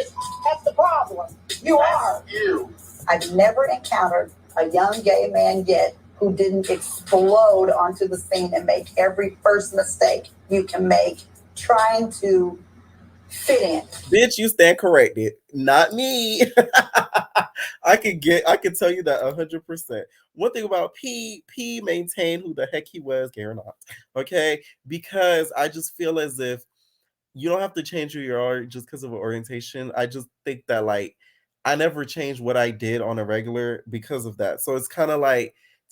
That's the problem. You are. You. I've never encountered a young gay man yet who didn't explode onto the scene and make every first mistake you can make trying to fit in. Bitch, you stand corrected. Not me. I can tell you that 100%. One thing about P maintained who the heck he was, gay or not. Okay? Because I just feel as if you don't have to change who you are just because of an orientation. I just think that I never changed what I did on a regular because of that. So it's kind of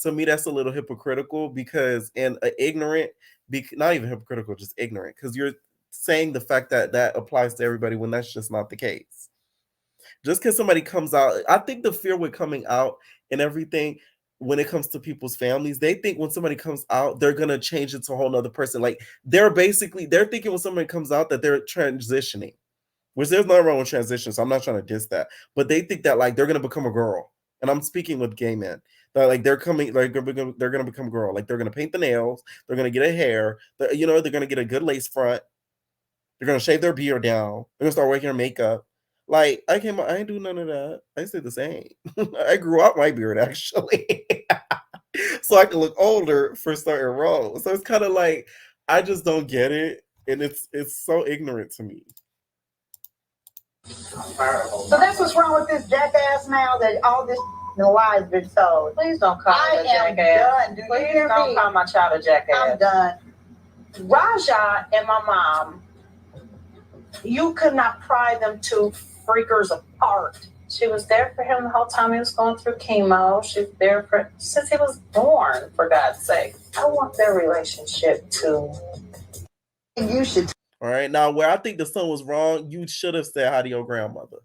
to me, that's a little hypocritical, because not even hypocritical, just ignorant, because you're saying the fact that that applies to everybody when that's just not the case. Just because somebody comes out, I think the fear with coming out and everything, when it comes to people's families, they think when somebody comes out, they're going to change it to a whole nother person. They're thinking when somebody comes out that they're transitioning, which there's nothing wrong with transition. So I'm not trying to diss that, but they think that they're going to become a girl. And I'm speaking with gay men. That they're going to become a girl. They're going to paint the nails. They're going to get a hair. They're going to get a good lace front. They're going to shave their beard down. They're going to start wearing their makeup. I ain't do none of that. I stay the same. I grew out my beard, actually. So I can look older for certain roles. So it's kind of I just don't get it. And it's so ignorant to me. So that's what's wrong with this jackass now, that all this lies been told. Please don't call me a jackass. Done. Do you Please hear don't me? call my child a jackass. I'm done. Raja and my mom, you could not pry them two freakers apart. She was there for him the whole time he was going through chemo. She's there since he was born, for God's sake. I want their relationship to. You should. All right. Now, where I think the son was wrong, you should have said hi to your grandmother.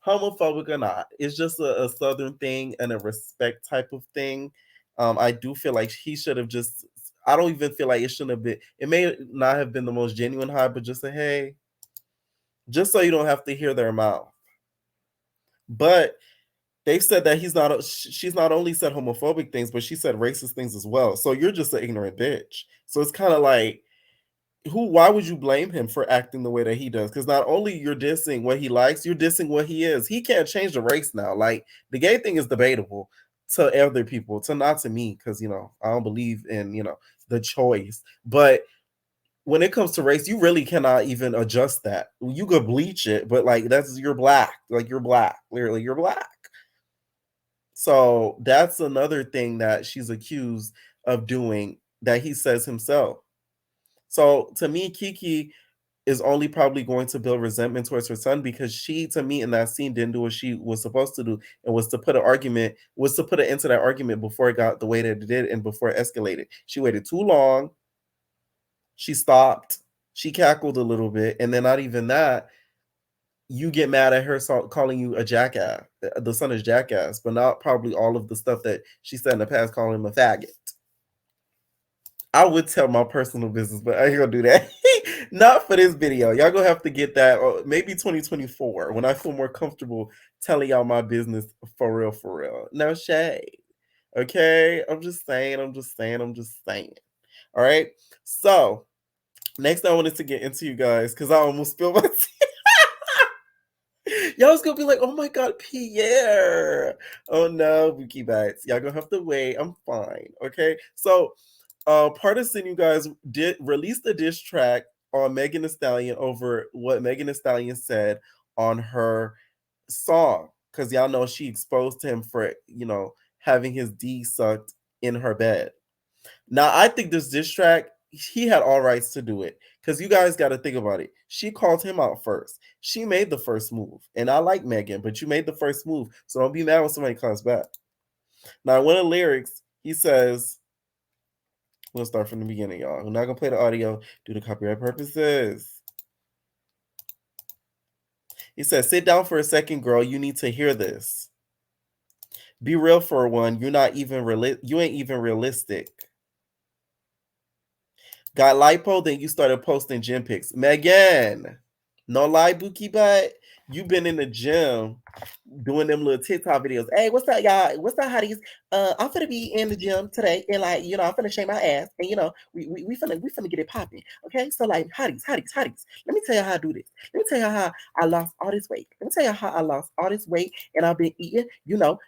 Homophobic or not, it's just a Southern thing and a respect type of thing. I do feel like he should have just. I don't even feel like it shouldn't have been. It may not have been the most genuine hi, but just say hey, just so you don't have to hear their mouth. But they've said that she's not only said homophobic things, but she said racist things as well. So you're just an ignorant bitch. So it's kind of why would you blame him for acting the way that he does? Because not only you're dissing what he likes, you're dissing what he is. He can't change the race now. The gay thing is debatable to other people, not to me, because I don't believe in the choice. But when it comes to race, you really cannot even adjust that. You could bleach it, but you're black. You're black. Literally, you're black. So that's another thing that she's accused of doing that he says himself. So to me, Keke is only probably going to build resentment towards her son, because she, to me, in that scene, didn't do what she was supposed to do, and was to put an end to that argument before it got the way that it did and before it escalated. She waited too long. She stopped. She cackled a little bit, and then not even that, you get mad at her calling you a jackass. The son is jackass, but not probably all of the stuff that she said in the past, calling him a faggot. I would tell my personal business, but I ain't gonna do that. Not for this video. Y'all gonna have to get that, or maybe 2024, when I feel more comfortable telling y'all my business for real, for real. No shade. Okay? I'm just saying. All right? So, next I wanted to get into, you guys, because I almost spilled my tea. Y'all was gonna be like, oh my God, Pierre. Oh no, Bookie Bites. Y'all gonna have to wait. I'm fine. Okay? So, Partisan, you guys, did release the diss track on Megan Thee Stallion over what Megan Thee Stallion said on her song, because y'all know she exposed him for, having his D sucked in her bed. Now, I think this diss track, he had all rights to do it, because you guys got to think about it. She called him out first. She made the first move, and I like Megan, but you made the first move, so don't be mad when somebody comes back. Now, one of the lyrics, he says, we'll start from the beginning, y'all. We're not going to play the audio due to copyright purposes. He says, sit down for a second, girl. You need to hear this. Be real for one. You ain't even realistic. Got lipo, then you started posting gym pics. Megan, no lie, Bookie Butt. You've been in the gym doing them little TikTok videos. Hey, what's up, y'all? What's up, hotties? I'm finna be in the gym today, and I'm finna shake my ass, and we finna get it popping. Okay, so hotties. Let me tell you how I do this. Let me tell you how I lost all this weight. Let me tell you how I lost all this weight, and I've been eating,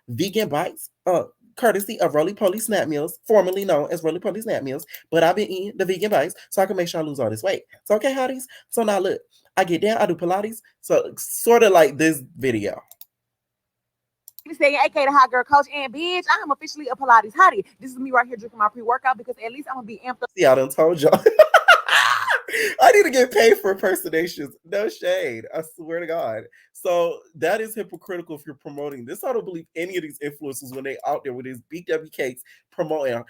vegan bites. Courtesy of Roly Poly Snap Meals, formerly known as Roly Poly Snap Meals, but I've been eating the vegan bites so I can make sure I lose all this weight. So, okay, hotties? So now look, I get down, I do Pilates, so sort of like this video. Saying, aka the hot girl coach, and bitch, I am officially a Pilates hottie. This is me right here drinking my pre-workout because at least I'm gonna be amped up. See, I done told y'all. I need to get paid for impersonations. No shade. I swear to God. So that is hypocritical if you're promoting this. I don't believe any of these influencers when they out there with these BW cakes promoting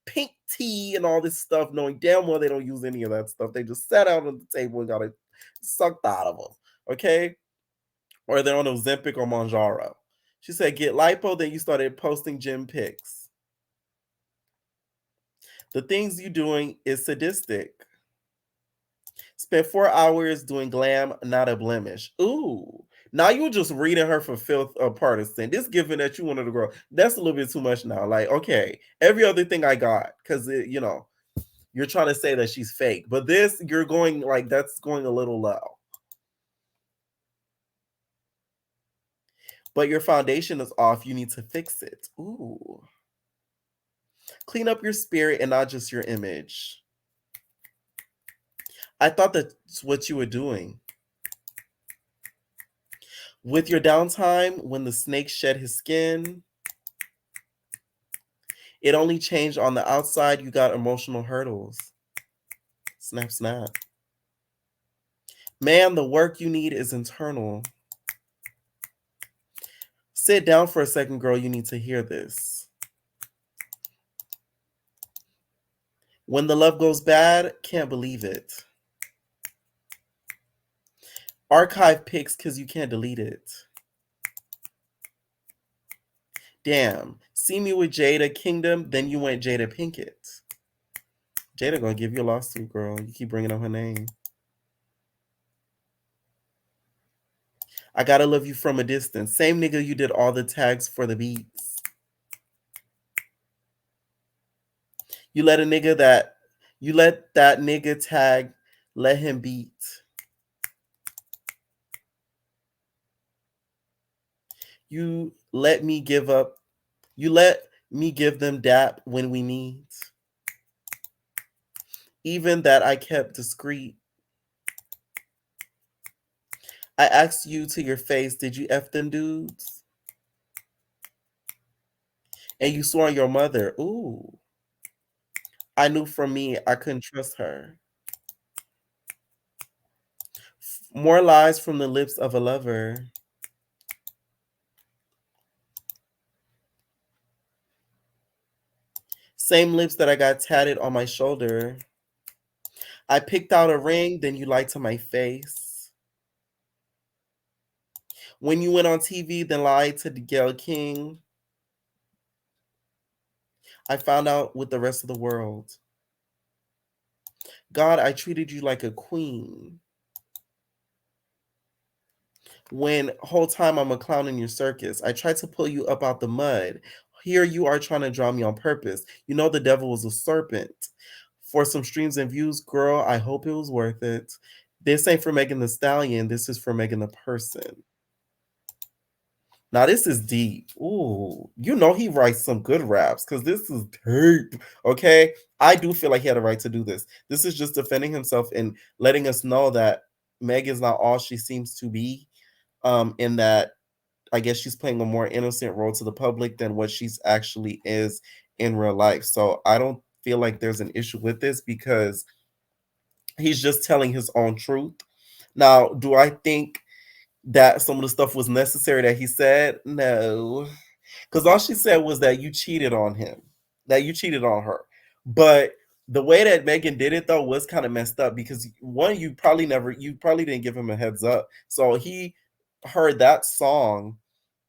pink tea and all this stuff, knowing damn well they don't use any of that stuff. They just sat out on the table and got it sucked out of them. Okay? Or they're on Ozempic or Mounjaro. She said, get lipo, then you started posting gym pics. The things you're doing is sadistic. Spent 4 hours doing glam, not a blemish. Ooh. Now you're just reading her for filth of Partisan. This given that you wanted to grow. That's a little bit too much now. Like, okay, every other thing I got, because, you're trying to say that she's fake. But this, you're going, that's going a little low. But your foundation is off. You need to fix it. Ooh. Clean up your spirit and not just your image. I thought that's what you were doing. With your downtime, when the snake shed his skin, it only changed on the outside. You got emotional hurdles. Snap, snap. Man, the work you need is internal. Sit down for a second, girl. You need to hear this. When the love goes bad, can't believe it. Archive pics because you can't delete it. Damn. See me with Jada Kingdom, then you went Jada Pinkett. Jada gonna give you a lawsuit, girl. You keep bringing up her name. I gotta love you from a distance. Same nigga you did all the tags for the beats. You let that nigga tag, let him beat. You let me give them dap when we need. Even that I kept discreet. I asked you to your face, did you F them dudes? And you swore on your mother. Ooh. I knew from me I couldn't trust her. More lies from the lips of a lover. Same lips that I got tatted on my shoulder. I picked out a ring, then you lied to my face. When you went on TV, then lied to the Gayle King. I found out with the rest of the world. God, I treated you like a queen. When whole time I'm a clown in your circus. I tried to pull you up out the mud. Here you are trying to draw me on purpose. You know the devil was a serpent. For some streams and views, girl, I hope it was worth it. This ain't for Megan the Stallion. This is for Megan the person. Now this is deep. Ooh, you know he writes some good raps because this is deep. Okay, I do feel like he had a right to do this. This is just defending himself and letting us know that Meg is not all she seems to be. In that, I guess she's playing a more innocent role to the public than what she's actually is in real life. So I don't feel like there's an issue with this because he's just telling his own truth. Now, do I think that some of the stuff was necessary that he said? No, because all she said was that you cheated on him, that you cheated on her. But the way that Megan did it though was kind of messed up because one, you probably didn't give him a heads up. So he heard that song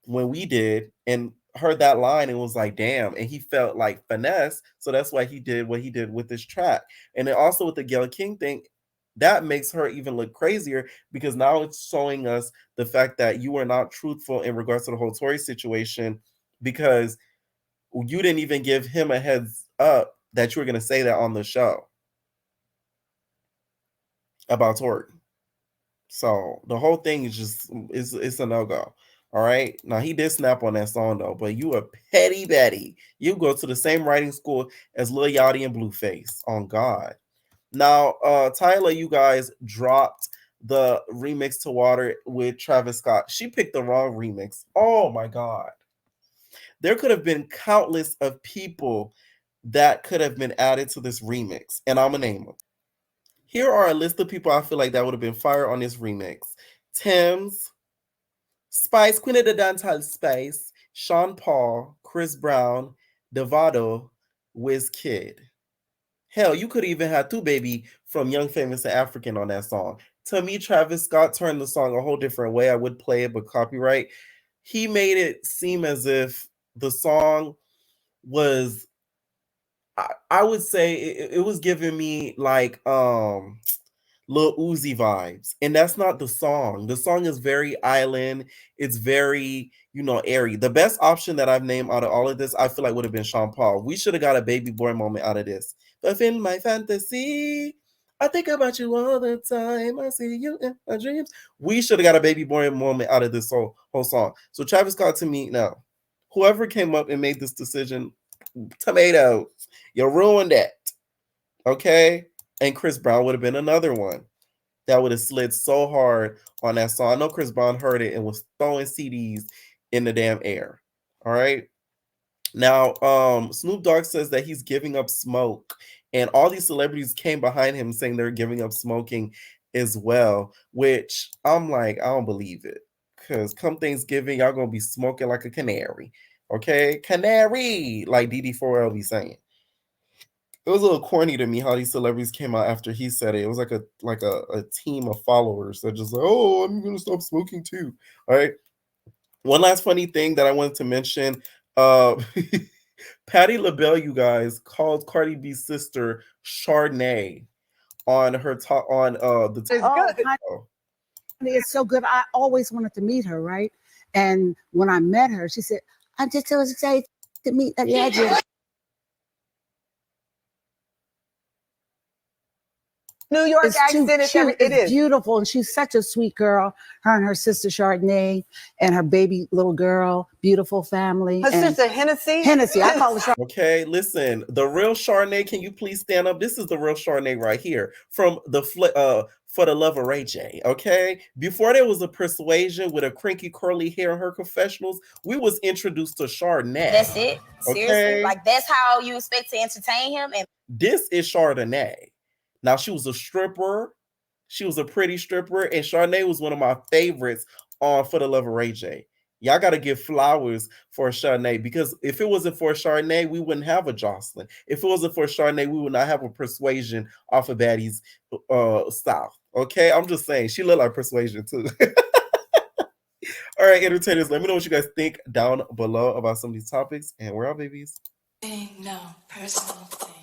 when we did and heard that line and was like, damn, and he felt like finesse. So that's why he did what he did with this track. And then also with the Gayle King thing, that makes her even look crazier because now it's showing us the fact that you are not truthful in regards to the whole Tory situation because you didn't even give him a heads up that you were going to say that on the show about Tory. So the whole thing is just it's a no-go. All right. Now he did snap on that song though, but you a petty Betty. You go to the same writing school as Lil Yachty and Blueface. On God. Now, Tyler, you guys dropped the remix to Water with Travis Scott. She picked the wrong remix. Oh my God. There could have been countless of people that could have been added to this remix, and I'm gonna name them. Here are a list of people I feel like that would have been fire on this remix. Thames, Spice, Queen of the Dancehall Spice, Sean Paul, Chris Brown, Devado, Wizkid. Hell, you could even have 2Baby from Young Famous and African on that song. To me, Travis Scott turned the song a whole different way. I would play it, but copyright. He made it seem as if the song was, I would say it was giving me like Lil Uzi vibes, and that's not the song. The song is very island. It's very, airy. The best option that I've named out of all of this, I feel like would have been Sean Paul. We should have got a baby boy moment out of this. But in my fantasy, I think about you all the time. I see you in my dreams. We should have got a baby boy moment out of this whole song. So Travis Scott, to me, no. Whoever came up and made this decision, tomatoes, you ruined it. Okay? And Chris Brown would have been another one that would have slid so hard on that song. I know Chris Brown heard it and was throwing CDs in the damn air. All right. Now, Snoop Dogg says that he's giving up smoke, and all these celebrities came behind him saying they're giving up smoking as well, which I'm like, I don't believe it. Because come Thanksgiving, y'all gonna be smoking like a canary. Okay? Canary, like DD4L be saying. It was a little corny to me how these celebrities came out after he said it. It was like a team of followers that just like, oh, I'm gonna stop smoking too. All right. One last funny thing that I wanted to mention. Patti LaBelle, you guys, called Cardi B's sister Chardonnay on her talk on the. It's good. It's so good. I always wanted to meet her, right? And when I met her, she said, "I'm just so excited to meet a legend." New York It's accent. too cute. It It's is beautiful, and she's such a sweet girl. Her and her sister Chardonnay, and her baby little girl, beautiful family. Her and sister Hennessy. Hennessy, I call her Chardonnay. Okay, listen, the real Chardonnay. Can you please stand up? This is the real Chardonnay right here from the For the Love of Ray J. Okay, before there was a Persuasion with a crinky curly hair in her confessionals, we was introduced to Chardonnay. That's it. Seriously, Okay? like that's how you expect to entertain him. And This is Chardonnay. Now she was a stripper. She was a pretty stripper, and Charnay was one of my favorites on For the Love of Ray J. Y'all got to give flowers for Charnay, because if it wasn't for Charnay, we wouldn't have a Jocelyn. If it wasn't for Charnay, we would not have a Persuasion off of Baddies South. Okay, I'm just saying, she looked like Persuasion too. All right, entertainers, let me know what you guys think down below about some of these topics, and we're out, babies. No personal thing.